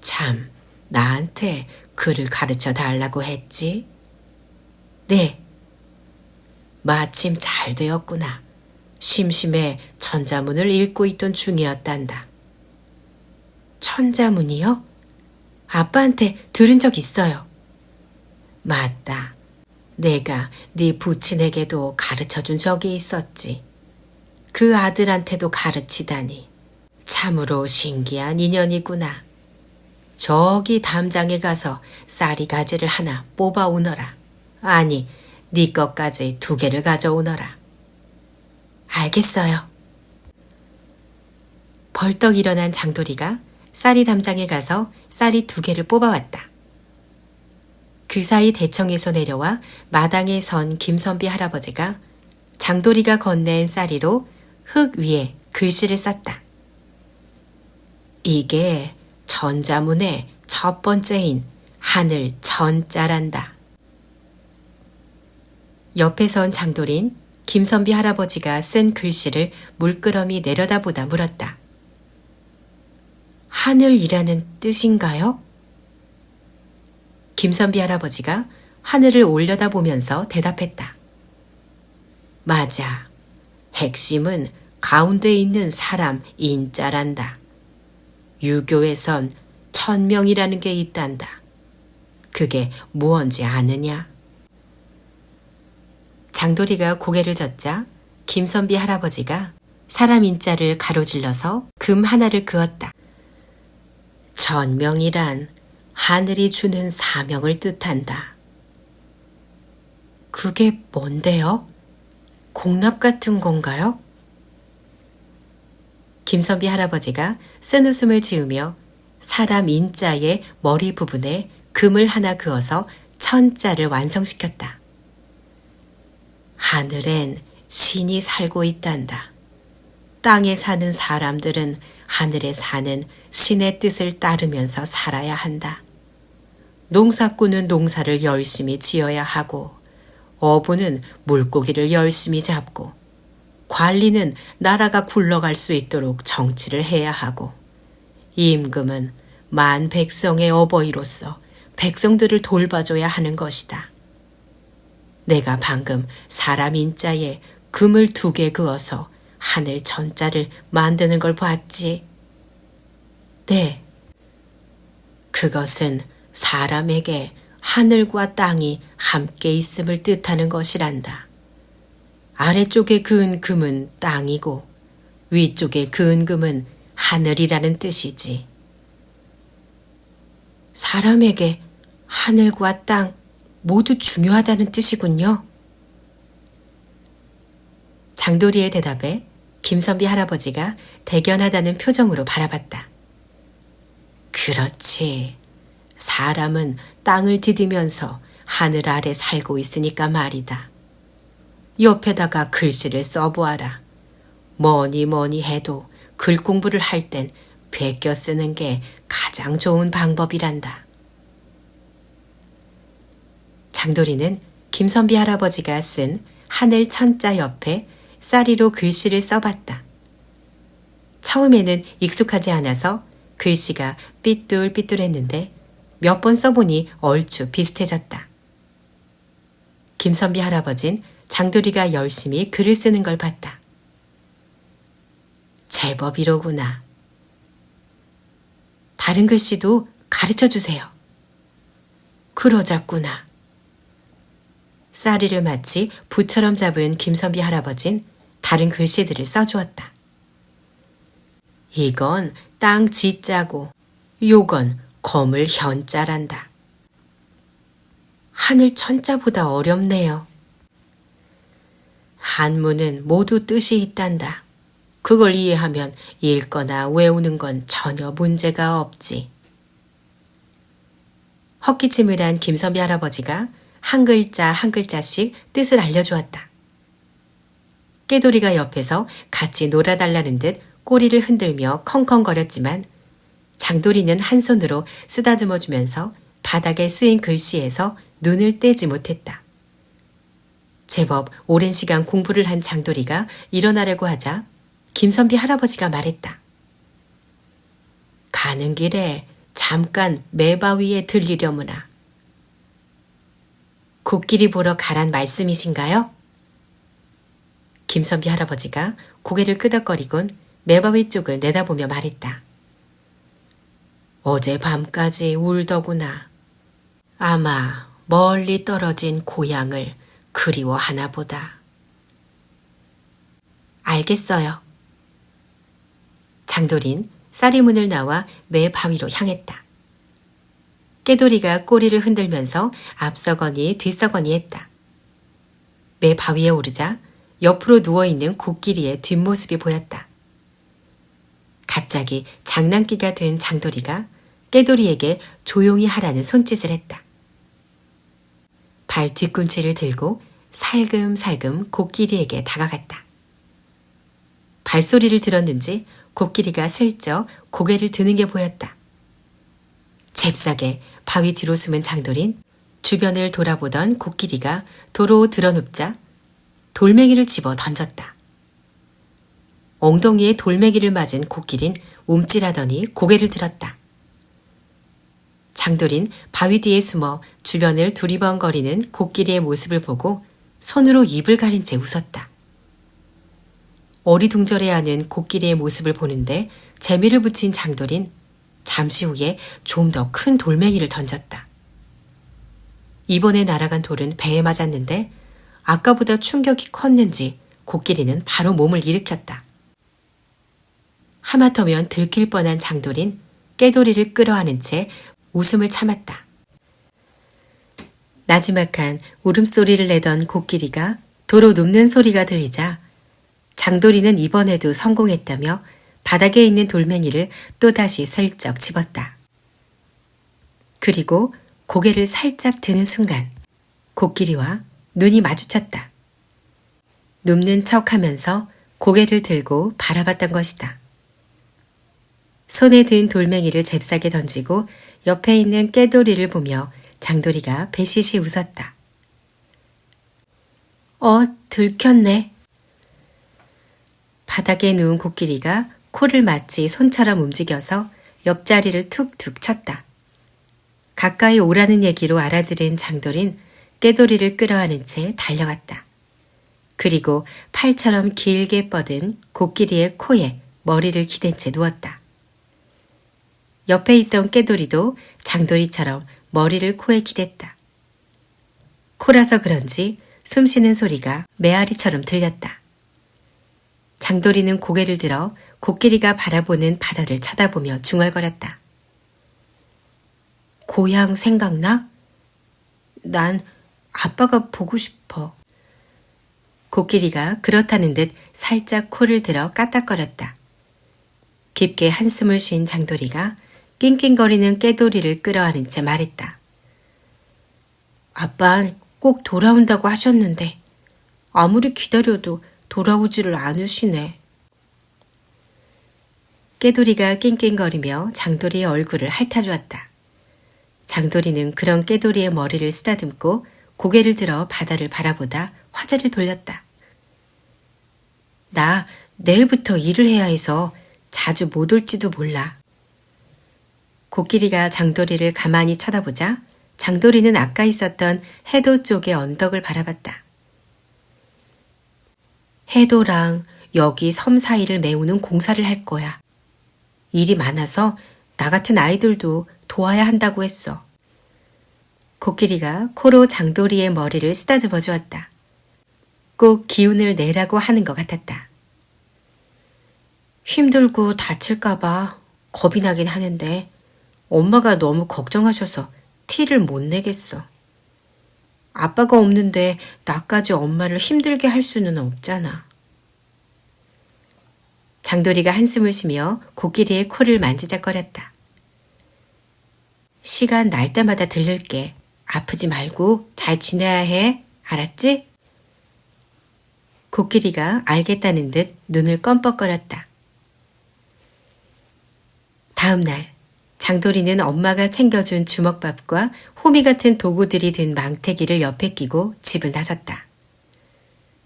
Speaker 1: 참, 나한테 글을 가르쳐 달라고 했지? 네. 마침 잘 되었구나. 심심해 천자문을 읽고 있던 중이었단다. 천자문이요? 아빠한테 들은 적 있어요. 맞다. 내가 네 부친에게도 가르쳐준 적이 있었지. 그 아들한테도 가르치다니. 참으로 신기한 인연이구나. 저기 담장에 가서 쌀이 가지를 하나 뽑아오너라. 아니, 네 것까지 2개를 가져오너라. 알겠어요. 벌떡 일어난 장돌이가 쌀이 담장에 가서 쌀이 2개를 뽑아왔다. 그 사이 대청에서 내려와 마당에 선 김선비 할아버지가 장돌이가 건넨 쌀이로 흙 위에 글씨를 썼다. 이게 천자문의 첫 번째인 하늘 천자란다. 옆에 선 장돌인 김선비 할아버지가 쓴 글씨를 물끄러미 내려다보다 물었다. 하늘이라는 뜻인가요? 김선비 할아버지가 하늘을 올려다보면서 대답했다. 맞아. 핵심은 가운데 있는 사람 인자란다. 유교에선 천명이라는 게 있단다. 그게 무언지 아느냐? 장돌이가 고개를 젓자 김선비 할아버지가 사람 인자를 가로질러서 금 하나를 그었다. 천명이란 하늘이 주는 사명을 뜻한다. 그게 뭔데요? 공납 같은 건가요? 김선비 할아버지가 쓴웃음을 지으며 사람 인자의 머리 부분에 금을 하나 그어서 천자를 완성시켰다. 하늘엔 신이 살고 있단다. 땅에 사는 사람들은 하늘에 사는 신의 뜻을 따르면서 살아야 한다. 농사꾼은 농사를 열심히 지어야 하고, 어부는 물고기를 열심히 잡고, 관리는 나라가 굴러갈 수 있도록 정치를 해야 하고, 임금은 만 백성의 어버이로서 백성들을 돌봐줘야 하는 것이다. 내가 방금 사람 인자에 금을 2개 그어서 하늘 천자를 만드는 걸 봤지. 네. 그것은 사람에게 하늘과 땅이 함께 있음을 뜻하는 것이란다. 아래쪽에 그은 금은 땅이고 위쪽에 그은 금은 하늘이라는 뜻이지. 사람에게 하늘과 땅 모두 중요하다는 뜻이군요. 장돌이의 대답에 김선비 할아버지가 대견하다는 표정으로 바라봤다. 그렇지. 사람은 땅을 디디면서 하늘 아래 살고 있으니까 말이다. 옆에다가 글씨를 써보아라. 뭐니 뭐니 해도 글 공부를 할 땐 베껴 쓰는 게 가장 좋은 방법이란다. 장돌이는 김선비 할아버지가 쓴 하늘 천자 옆에 쌀이로 글씨를 써봤다. 처음에는 익숙하지 않아서 글씨가 삐뚤삐뚤했는데 몇 번 써보니 얼추 비슷해졌다. 김선비 할아버진 장돌이가 열심히 글을 쓰는 걸 봤다. 제법이로구나. 다른 글씨도 가르쳐 주세요. 그러자꾸나. 쌀이를 마치 부처럼 잡은 김선비 할아버진 다른 글씨들을 써주었다. 이건 땅 지자고 요건 거물 현자란다. 하늘 천자보다 어렵네요. 한문은 모두 뜻이 있단다. 그걸 이해하면 읽거나 외우는 건 전혀 문제가 없지. 헛기침을 한 김선비 할아버지가 한 글자 한 글자씩 뜻을 알려주었다. 깨돌이가 옆에서 같이 놀아달라는 듯 꼬리를 흔들며 컹컹거렸지만 장돌이는 한 손으로 쓰다듬어주면서 바닥에 쓰인 글씨에서 눈을 떼지 못했다. 제법 오랜 시간 공부를 한 장돌이가 일어나려고 하자 김선비 할아버지가 말했다. 가는 길에 잠깐 매바위에 들리려무나. 코끼리 보러 가란 말씀이신가요? 김선비 할아버지가 고개를 끄덕거리곤 매바위 쪽을 내다보며 말했다. 어제 밤까지 울더구나. 아마 멀리 떨어진 고향을 그리워하나 보다. 알겠어요. 장돌인 쌀이문을 나와 매 바위로 향했다. 깨돌이가 꼬리를 흔들면서 앞서거니 뒤서거니 했다. 매 바위에 오르자 옆으로 누워있는 코끼리의 뒷모습이 보였다. 갑자기 장난기가 든 장돌이가 깨돌이에게 조용히 하라는 손짓을 했다. 발 뒤꿈치를 들고 살금살금 코끼리에게 다가갔다. 발소리를 들었는지 코끼리가 슬쩍 고개를 드는 게 보였다. 잽싸게 바위 뒤로 숨은 장돌인 주변을 돌아보던 코끼리가 도로 드러눕자 돌멩이를 집어 던졌다. 엉덩이에 돌멩이를 맞은 코끼린 움찔하더니 고개를 들었다. 장돌인 바위 뒤에 숨어 주변을 두리번거리는 코끼리의 모습을 보고 손으로 입을 가린 채 웃었다. 어리둥절해하는 코끼리의 모습을 보는데 재미를 붙인 장돌인 잠시 후에 좀 더 큰 돌멩이를 던졌다. 이번에 날아간 돌은 배에 맞았는데 아까보다 충격이 컸는지 코끼리는 바로 몸을 일으켰다. 하마터면 들킬 뻔한 장돌인 깨돌이를 끌어안은 채 웃음을 참았다. 나지막한 울음소리를 내던 코끼리가 도로 눕는 소리가 들리자 장돌이는 이번에도 성공했다며 바닥에 있는 돌멩이를 또다시 슬쩍 집었다. 그리고 고개를 살짝 드는 순간 코끼리와 눈이 마주쳤다. 눕는 척하면서 고개를 들고 바라봤던 것이다. 손에 든 돌멩이를 잽싸게 던지고 옆에 있는 깨돌이를 보며 장돌이가 배시시 웃었다. 들켰네. 바닥에 누운 코끼리가 코를 마치 손처럼 움직여서 옆자리를 툭툭 쳤다. 가까이 오라는 얘기로 알아들은 장돌인 깨돌이를 끌어안은 채 달려갔다. 그리고 팔처럼 길게 뻗은 코끼리의 코에 머리를 기댄 채 누웠다. 옆에 있던 깨돌이도 장돌이처럼 머리를 코에 기댔다. 코라서 그런지 숨 쉬는 소리가 메아리처럼 들렸다. 장돌이는 고개를 들어 코끼리가 바라보는 바다를 쳐다보며 중얼거렸다. 고향 생각나? 난 아빠가 보고 싶어. 코끼리가 그렇다는 듯 살짝 코를 들어 까딱거렸다. 깊게 한숨을 쉰 장돌이가 낑낑거리는 깨돌이를 끌어안은 채 말했다. 아빤 꼭 돌아온다고 하셨는데 아무리 기다려도 돌아오지를 않으시네. 깨돌이가 낑낑거리며 장돌이의 얼굴을 핥아주었다. 장돌이는 그런 깨돌이의 머리를 쓰다듬고 고개를 들어 바다를 바라보다 화제를 돌렸다. 나 내일부터 일을 해야 해서 자주 못 올지도 몰라. 코끼리가 장돌이를 가만히 쳐다보자 장돌이는 아까 있었던 해도 쪽의 언덕을 바라봤다. 해도랑 여기 섬 사이를 메우는 공사를 할 거야. 일이 많아서 나 같은 아이들도 도와야 한다고 했어. 코끼리가 코로 장돌이의 머리를 쓰다듬어 주었다. 꼭 기운을 내라고 하는 것 같았다. 힘들고 다칠까봐 겁이 나긴 하는데 엄마가 너무 걱정하셔서 티를 못 내겠어. 아빠가 없는데 나까지 엄마를 힘들게 할 수는 없잖아. 장돌이가 한숨을 쉬며 코끼리의 코를 만지작거렸다. 시간 날 때마다 들를게. 아프지 말고 잘 지내야 해. 알았지? 코끼리가 알겠다는 듯 눈을 껌뻑거렸다. 다음 날 장돌이는 엄마가 챙겨준 주먹밥과 호미 같은 도구들이 든 망태기를 옆에 끼고 집을 나섰다.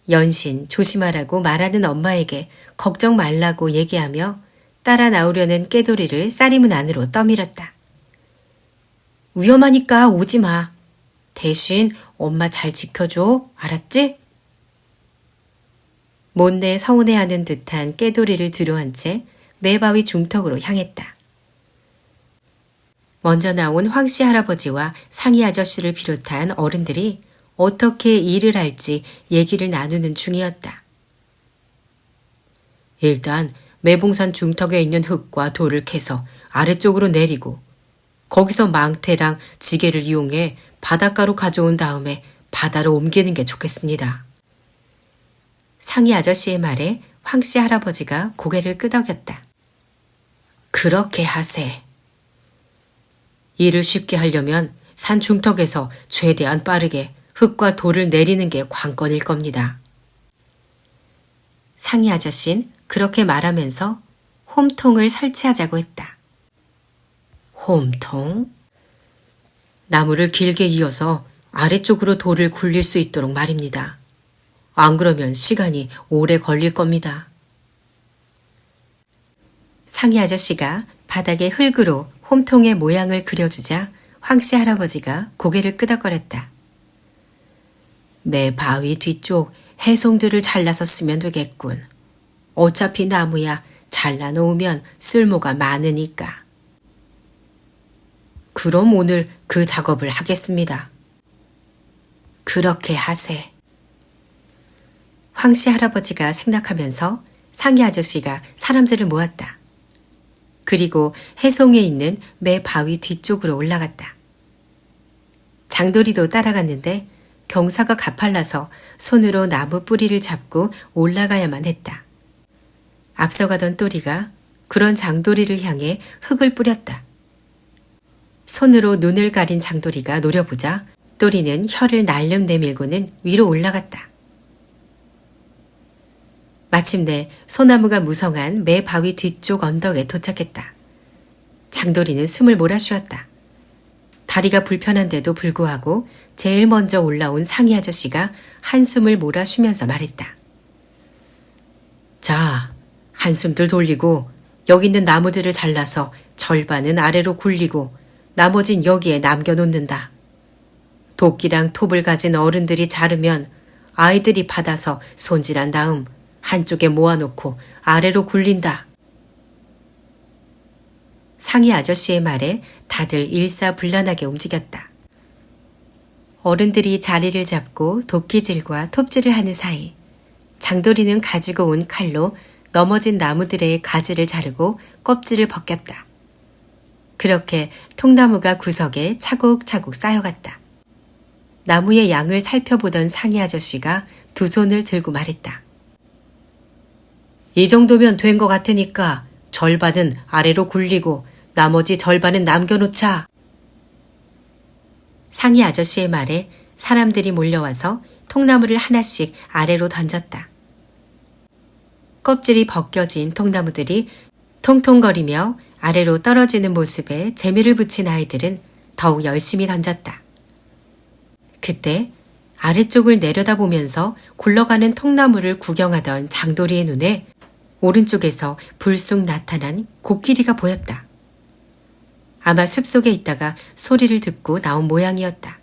Speaker 1: 연신 조심하라고 말하는 엄마에게 걱정 말라고 얘기하며 따라 나오려는 깨돌이를 쌀이문 안으로 떠밀었다. 위험하니까 오지 마. 대신 엄마 잘 지켜줘. 알았지? 못내 서운해하는 듯한 깨돌이를 뒤로한 채 매바위 중턱으로 향했다. 먼저 나온 황씨 할아버지와 상이 아저씨를 비롯한 어른들이 어떻게 일을 할지 얘기를 나누는 중이었다. 일단 매봉산 중턱에 있는 흙과 돌을 캐서 아래쪽으로 내리고 거기서 망태랑 지게를 이용해 바닷가로 가져온 다음에 바다로 옮기는 게 좋겠습니다. 상이 아저씨의 말에 황씨 할아버지가 고개를 끄덕였다. 그렇게 하세. 일을 쉽게 하려면 산 중턱에서 최대한 빠르게 흙과 돌을 내리는 게 관건일 겁니다. 상이 아저씨는 그렇게 말하면서 홈통을 설치하자고 했다. 홈통? 나무를 길게 이어서 아래쪽으로 돌을 굴릴 수 있도록 말입니다. 안 그러면 시간이 오래 걸릴 겁니다. 상이 아저씨가 바닥에 흙으로 홈통의 모양을 그려주자 황씨 할아버지가 고개를 끄덕거렸다. 매 바위 뒤쪽 해송들을 잘라서 쓰면 되겠군. 어차피 나무야 잘라놓으면 쓸모가 많으니까. 그럼 오늘 그 작업을 하겠습니다. 그렇게 하세. 황씨 할아버지가 생각하면서 상이 아저씨가 사람들을 모았다. 그리고 해송에 있는 매 바위 뒤쪽으로 올라갔다. 장돌이도 따라갔는데 경사가 가팔라서 손으로 나무 뿌리를 잡고 올라가야만 했다. 앞서가던 또리가 그런 장돌이를 향해 흙을 뿌렸다. 손으로 눈을 가린 장돌이가 노려보자 또리는 혀를 날름 내밀고는 위로 올라갔다. 마침내 소나무가 무성한 매 바위 뒤쪽 언덕에 도착했다. 장돌이는 숨을 몰아쉬었다. 다리가 불편한데도 불구하고 제일 먼저 올라온 상이 아저씨가 한숨을 몰아쉬면서 말했다. 자, 한숨들 돌리고 여기 있는 나무들을 잘라서 절반은 아래로 굴리고 나머진 여기에 남겨놓는다. 도끼랑 톱을 가진 어른들이 자르면 아이들이 받아서 손질한 다음 한쪽에 모아놓고 아래로 굴린다. 상이 아저씨의 말에 다들 일사불란하게 움직였다. 어른들이 자리를 잡고 도끼질과 톱질을 하는 사이 장돌이는 가지고 온 칼로 넘어진 나무들의 가지를 자르고 껍질을 벗겼다. 그렇게 통나무가 구석에 차곡차곡 쌓여갔다. 나무의 양을 살펴보던 상이 아저씨가 두 손을 들고 말했다. 이 정도면 된 것 같으니까 절반은 아래로 굴리고 나머지 절반은 남겨놓자. 상이 아저씨의 말에 사람들이 몰려와서 통나무를 하나씩 아래로 던졌다. 껍질이 벗겨진 통나무들이 통통거리며 아래로 떨어지는 모습에 재미를 붙인 아이들은 더욱 열심히 던졌다. 그때 아래쪽을 내려다보면서 굴러가는 통나무를 구경하던 장돌이의 눈에 오른쪽에서 불쑥 나타난 코끼리가 보였다. 아마 숲속에 있다가 소리를 듣고 나온 모양이었다.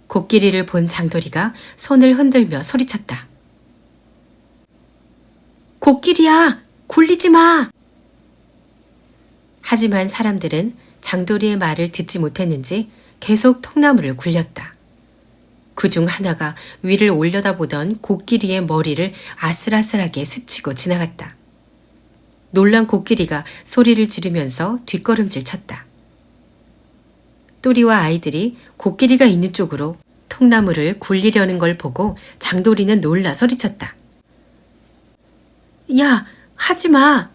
Speaker 1: 코끼리를 본 장돌이가 손을 흔들며 소리쳤다. 코끼리야! 굴리지 마! 하지만 사람들은 장돌이의 말을 듣지 못했는지 계속 통나무를 굴렸다. 그중 하나가 위를 올려다보던 코끼리의 머리를 아슬아슬하게 스치고 지나갔다. 놀란 코끼리가 소리를 지르면서 뒷걸음질 쳤다. 또리와 아이들이 코끼리가 있는 쪽으로 통나무를 굴리려는 걸 보고 장돌이는 놀라 소리쳤다. 야, 하지 마!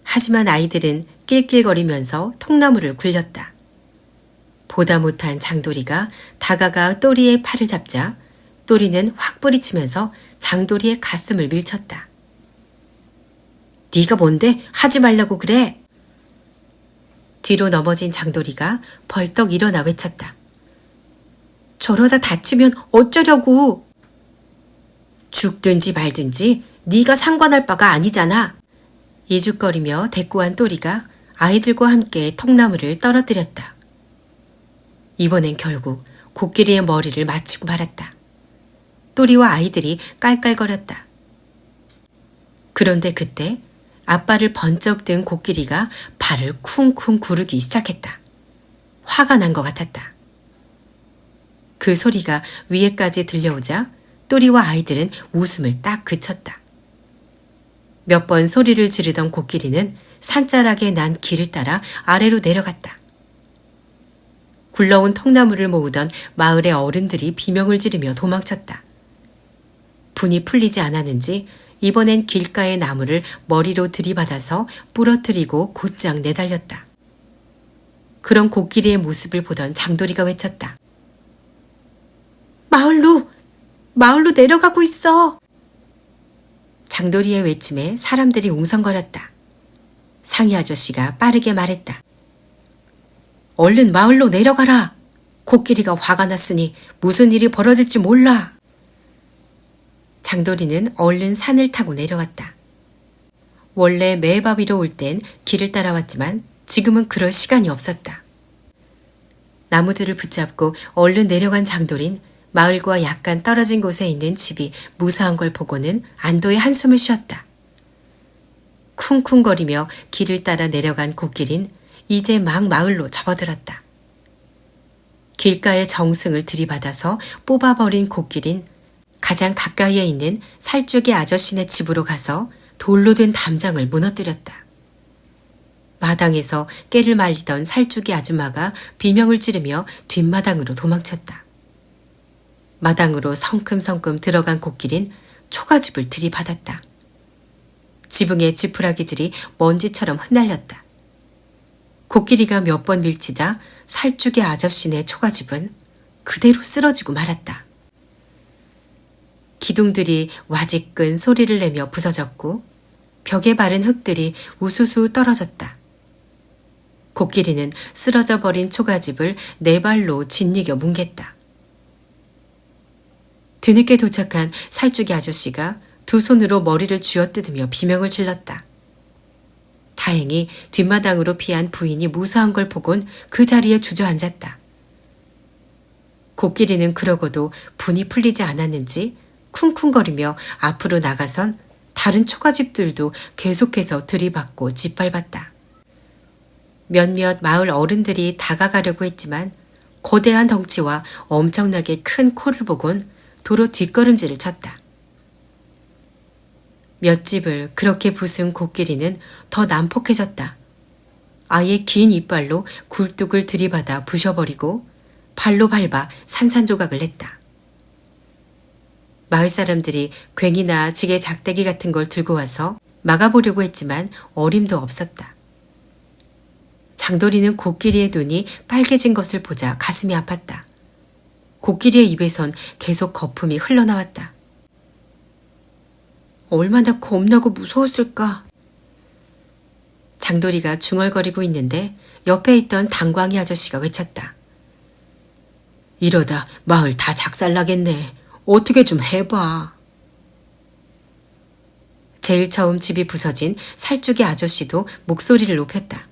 Speaker 1: 하지만 아이들은 낄낄거리면서 통나무를 굴렸다. 보다 못한 장돌이가 다가가 또리의 팔을 잡자 또리는 확 뿌리치면서 장돌이의 가슴을 밀쳤다. 네가 뭔데 하지 말라고 그래? 뒤로 넘어진 장돌이가 벌떡 일어나 외쳤다. 저러다 다치면 어쩌려고? 죽든지 말든지 네가 상관할 바가 아니잖아. 이죽거리며 대꾸한 또리가 아이들과 함께 통나무를 떨어뜨렸다. 이번엔 결국 코끼리의 머리를 맞추고 말았다. 또리와 아이들이 깔깔거렸다. 그런데 그때 앞발을 번쩍 든 코끼리가 발을 쿵쿵 구르기 시작했다. 화가 난 것 같았다. 그 소리가 위에까지 들려오자 또리와 아이들은 웃음을 딱 그쳤다. 몇 번 소리를 지르던 코끼리는 산자락에 난 길을 따라 아래로 내려갔다. 굴러온 통나무를 모으던 마을의 어른들이 비명을 지르며 도망쳤다. 분이 풀리지 않았는지 이번엔 길가의 나무를 머리로 들이받아서 부러뜨리고 곧장 내달렸다. 그런 코끼리의 모습을 보던 장돌이가 외쳤다. 마을로 내려가고 있어. 장돌이의 외침에 사람들이 웅성거렸다. 상이 아저씨가 빠르게 말했다. 얼른 마을로 내려가라. 코끼리가 화가 났으니 무슨 일이 벌어질지 몰라. 장돌이는 얼른 산을 타고 내려왔다. 원래 매바위로 올 땐 길을 따라왔지만 지금은 그럴 시간이 없었다. 나무들을 붙잡고 얼른 내려간 장돌인 마을과 약간 떨어진 곳에 있는 집이 무사한 걸 보고는 안도의 한숨을 쉬었다. 쿵쿵거리며 길을 따라 내려간 코끼린 이제 막 마을로 접어들었다. 길가의 정승을 들이받아서 뽑아버린 코끼린 가장 가까이에 있는 살쪽의 아저씨네 집으로 가서 돌로 된 담장을 무너뜨렸다. 마당에서 깨를 말리던 살쪽의 아줌마가 비명을 지르며 뒷마당으로 도망쳤다. 마당으로 성큼성큼 들어간 코끼린 초가집을 들이받았다. 지붕의 지푸라기들이 먼지처럼 흩날렸다. 코끼리가 몇 번 밀치자 살쭉의 아저씨네 초가집은 그대로 쓰러지고 말았다. 기둥들이 와지끈 소리를 내며 부서졌고 벽에 바른 흙들이 우수수 떨어졌다. 코끼리는 쓰러져 버린 초가집을 네 발로 짓이겨 뭉갰다. 뒤늦게 도착한 살쭉이 아저씨가 두 손으로 머리를 쥐어뜯으며 비명을 질렀다. 다행히 뒷마당으로 피한 부인이 무사한 걸 보곤 그 자리에 주저앉았다. 코끼리는 그러고도 분이 풀리지 않았는지 쿵쿵거리며 앞으로 나가선 다른 초가집들도 계속해서 들이받고 짓밟았다. 몇몇 마을 어른들이 다가가려고 했지만 거대한 덩치와 엄청나게 큰 코를 보곤 도로 뒷걸음질을 쳤다. 몇 집을 그렇게 부순 코끼리는 더 난폭해졌다. 아예 긴 이빨로 굴뚝을 들이받아 부셔버리고 발로 밟아 산산조각을 냈다. 마을 사람들이 괭이나 지게 작대기 같은 걸 들고 와서 막아보려고 했지만 어림도 없었다. 장돌이는 코끼리의 눈이 빨개진 것을 보자 가슴이 아팠다. 코끼리의 입에선 계속 거품이 흘러나왔다. 얼마나 겁나고 무서웠을까. 장돌이가 중얼거리고 있는데 옆에 있던 당광이 아저씨가 외쳤다. 이러다 마을 다 작살나겠네. 어떻게 좀 해봐. 제일 처음 집이 부서진 살쭉의 아저씨도 목소리를 높였다.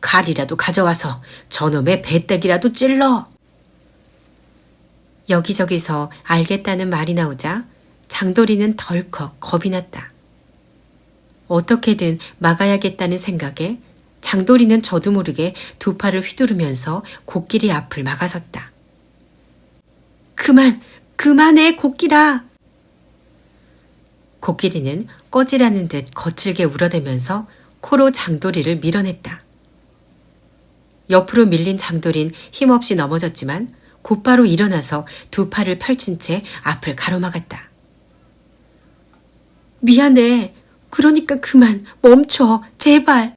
Speaker 1: 칼이라도 가져와서 저놈의 배때기라도 찔러. 여기저기서 알겠다는 말이 나오자 장돌이는 덜컥 겁이 났다. 어떻게든 막아야겠다는 생각에 장돌이는 저도 모르게 두 팔을 휘두르면서 코끼리 앞을 막아섰다. 그만해 코끼라. 코끼리는 꺼지라는 듯 거칠게 울어대면서 코로 장돌이를 밀어냈다. 옆으로 밀린 장돌인 힘없이 넘어졌지만 곧바로 일어나서 두 팔을 펼친 채 앞을 가로막았다. 미안해. 그러니까 그만 멈춰. 제발.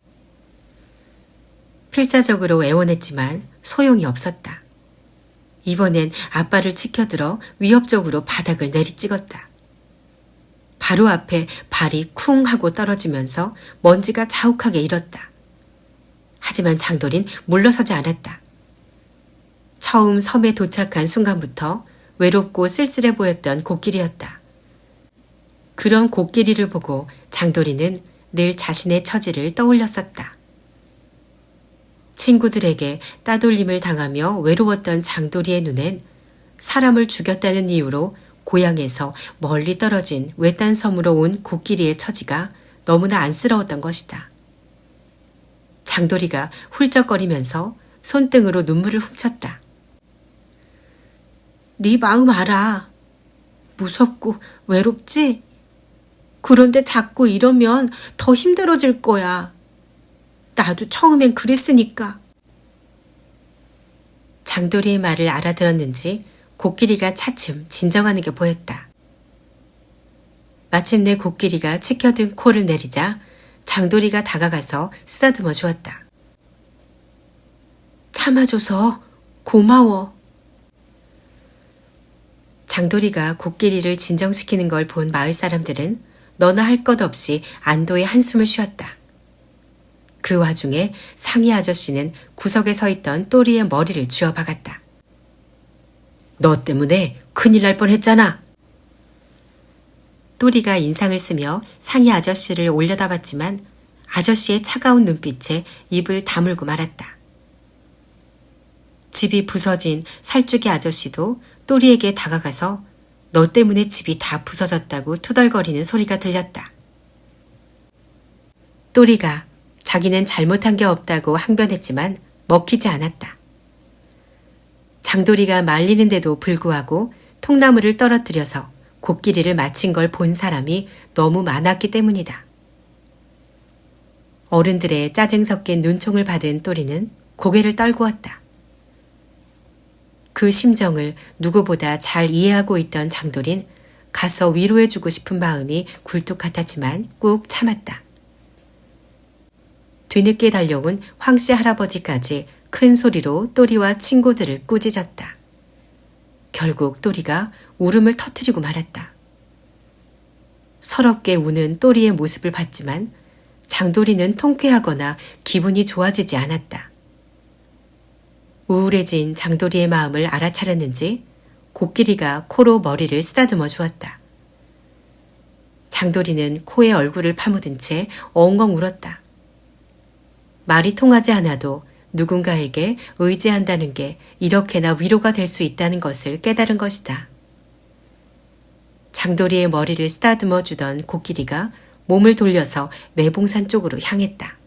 Speaker 1: 필사적으로 애원했지만 소용이 없었다. 이번엔 앞발을 치켜들어 위협적으로 바닥을 내리찍었다. 바로 앞에 발이 쿵 하고 떨어지면서 먼지가 자욱하게 일었다. 하지만 장돌인 물러서지 않았다. 처음 섬에 도착한 순간부터 외롭고 쓸쓸해 보였던 코끼리였다. 그런 코끼리를 보고 장돌이는 늘 자신의 처지를 떠올렸었다. 친구들에게 따돌림을 당하며 외로웠던 장돌이의 눈엔 사람을 죽였다는 이유로 고향에서 멀리 떨어진 외딴 섬으로 온 코끼리의 처지가 너무나 안쓰러웠던 것이다. 장돌이가 훌쩍거리면서 손등으로 눈물을 훔쳤다. 네 마음 알아. 무섭고 외롭지? 그런데 자꾸 이러면 더 힘들어질 거야. 나도 처음엔 그랬으니까. 장돌이의 말을 알아들었는지 코끼리가 차츰 진정하는 게 보였다. 마침내 코끼리가 치켜든 코를 내리자 장돌이가 다가가서 쓰다듬어 주었다. 참아줘서 고마워. 장돌이가 코끼리를 진정시키는 걸 본 마을 사람들은 너나 할 것 없이 안도의 한숨을 쉬었다. 그 와중에 상의 아저씨는 구석에 서 있던 또리의 머리를 쥐어 박았다. 너 때문에 큰일 날 뻔했잖아. 또리가 인상을 쓰며 상의 아저씨를 올려다봤지만 아저씨의 차가운 눈빛에 입을 다물고 말았다. 집이 부서진 살쭌이 아저씨도 또리에게 다가가서 너 때문에 집이 다 부서졌다고 투덜거리는 소리가 들렸다. 또리가 자기는 잘못한 게 없다고 항변했지만 먹히지 않았다. 장돌이가 말리는데도 불구하고 통나무를 떨어뜨려서 코끼리를 맞힌 걸 본 사람이 너무 많았기 때문이다. 어른들의 짜증 섞인 눈총을 받은 또리는 고개를 떨구었다. 그 심정을 누구보다 잘 이해하고 있던 장돌인 가서 위로해주고 싶은 마음이 굴뚝 같았지만 꾹 참았다. 뒤늦게 달려온 황씨 할아버지까지 큰 소리로 또리와 친구들을 꾸짖었다. 결국 또리가 울음을 터뜨리고 말았다. 서럽게 우는 또리의 모습을 봤지만 장돌이는 통쾌하거나 기분이 좋아지지 않았다. 우울해진 장돌이의 마음을 알아차렸는지 코끼리가 코로 머리를 쓰다듬어 주었다. 장돌이는 코에 얼굴을 파묻은 채 엉엉 울었다. 말이 통하지 않아도 누군가에게 의지한다는 게 이렇게나 위로가 될 수 있다는 것을 깨달은 것이다. 장돌이의 머리를 쓰다듬어 주던 코끼리가 몸을 돌려서 매봉산 쪽으로 향했다.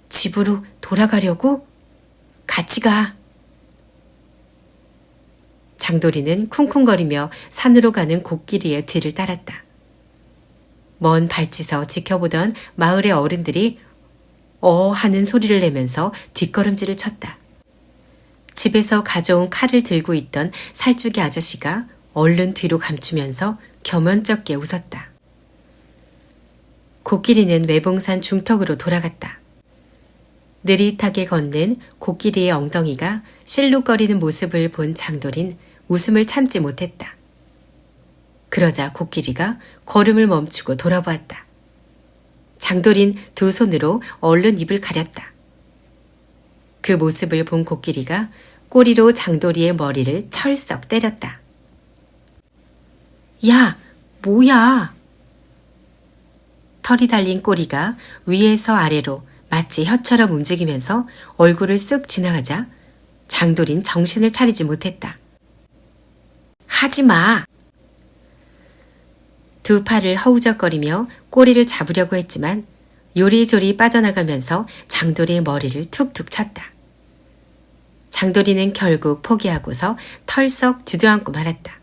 Speaker 1: 집으로 돌아가려고? 같이 가. 장돌이는 쿵쿵거리며 산으로 가는 코끼리의 뒤를 따랐다. 먼 발치서 지켜보던 마을의 어른들이 하는 소리를 내면서 뒷걸음질을 쳤다. 집에서 가져온 칼을 들고 있던 살쭌이 아저씨가 얼른 뒤로 감추면서 겸연쩍게 웃었다. 코끼리는 외봉산 중턱으로 돌아갔다. 느릿하게 걷는 코끼리의 엉덩이가 실룩거리는 모습을 본 장돌인 웃음을 참지 못했다. 그러자 코끼리가 걸음을 멈추고 돌아보았다. 장돌인 두 손으로 얼른 입을 가렸다. 그 모습을 본 코끼리가 꼬리로 장돌이의 머리를 철썩 때렸다. 야, 뭐야? 털이 달린 꼬리가 위에서 아래로 마치 혀처럼 움직이면서 얼굴을 쓱 지나가자 장돌인 정신을 차리지 못했다. 하지마! 두 팔을 허우적거리며 꼬리를 잡으려고 했지만 요리조리 빠져나가면서 장돌이의 머리를 툭툭 쳤다. 장돌이는 결국 포기하고서 털썩 주저앉고 말았다.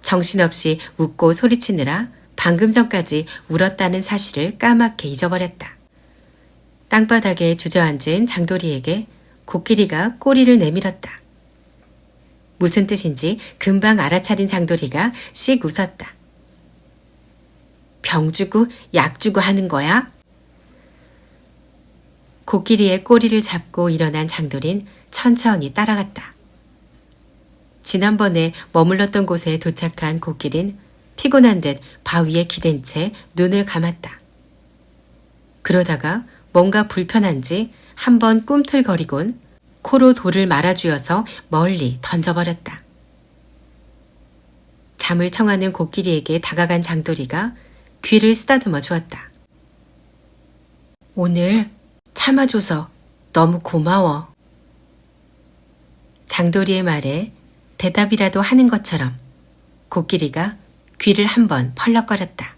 Speaker 1: 정신없이 웃고 소리치느라 방금 전까지 울었다는 사실을 까맣게 잊어버렸다. 땅바닥에 주저앉은 장돌이에게 코끼리가 꼬리를 내밀었다. 무슨 뜻인지 금방 알아차린 장돌이가 씩 웃었다. 병 주고 약 주고 하는 거야? 코끼리의 꼬리를 잡고 일어난 장돌인 천천히 따라갔다. 지난번에 머물렀던 곳에 도착한 코끼린 피곤한 듯 바위에 기댄 채 눈을 감았다. 그러다가 뭔가 불편한지 한번 꿈틀거리곤 코로 돌을 말아주어서 멀리 던져버렸다. 잠을 청하는 코끼리에게 다가간 장돌이가 귀를 쓰다듬어 주었다. 오늘 참아줘서 너무 고마워. 장돌이의 말에 대답이라도 하는 것처럼 코끼리가 귀를 한번 펄럭거렸다.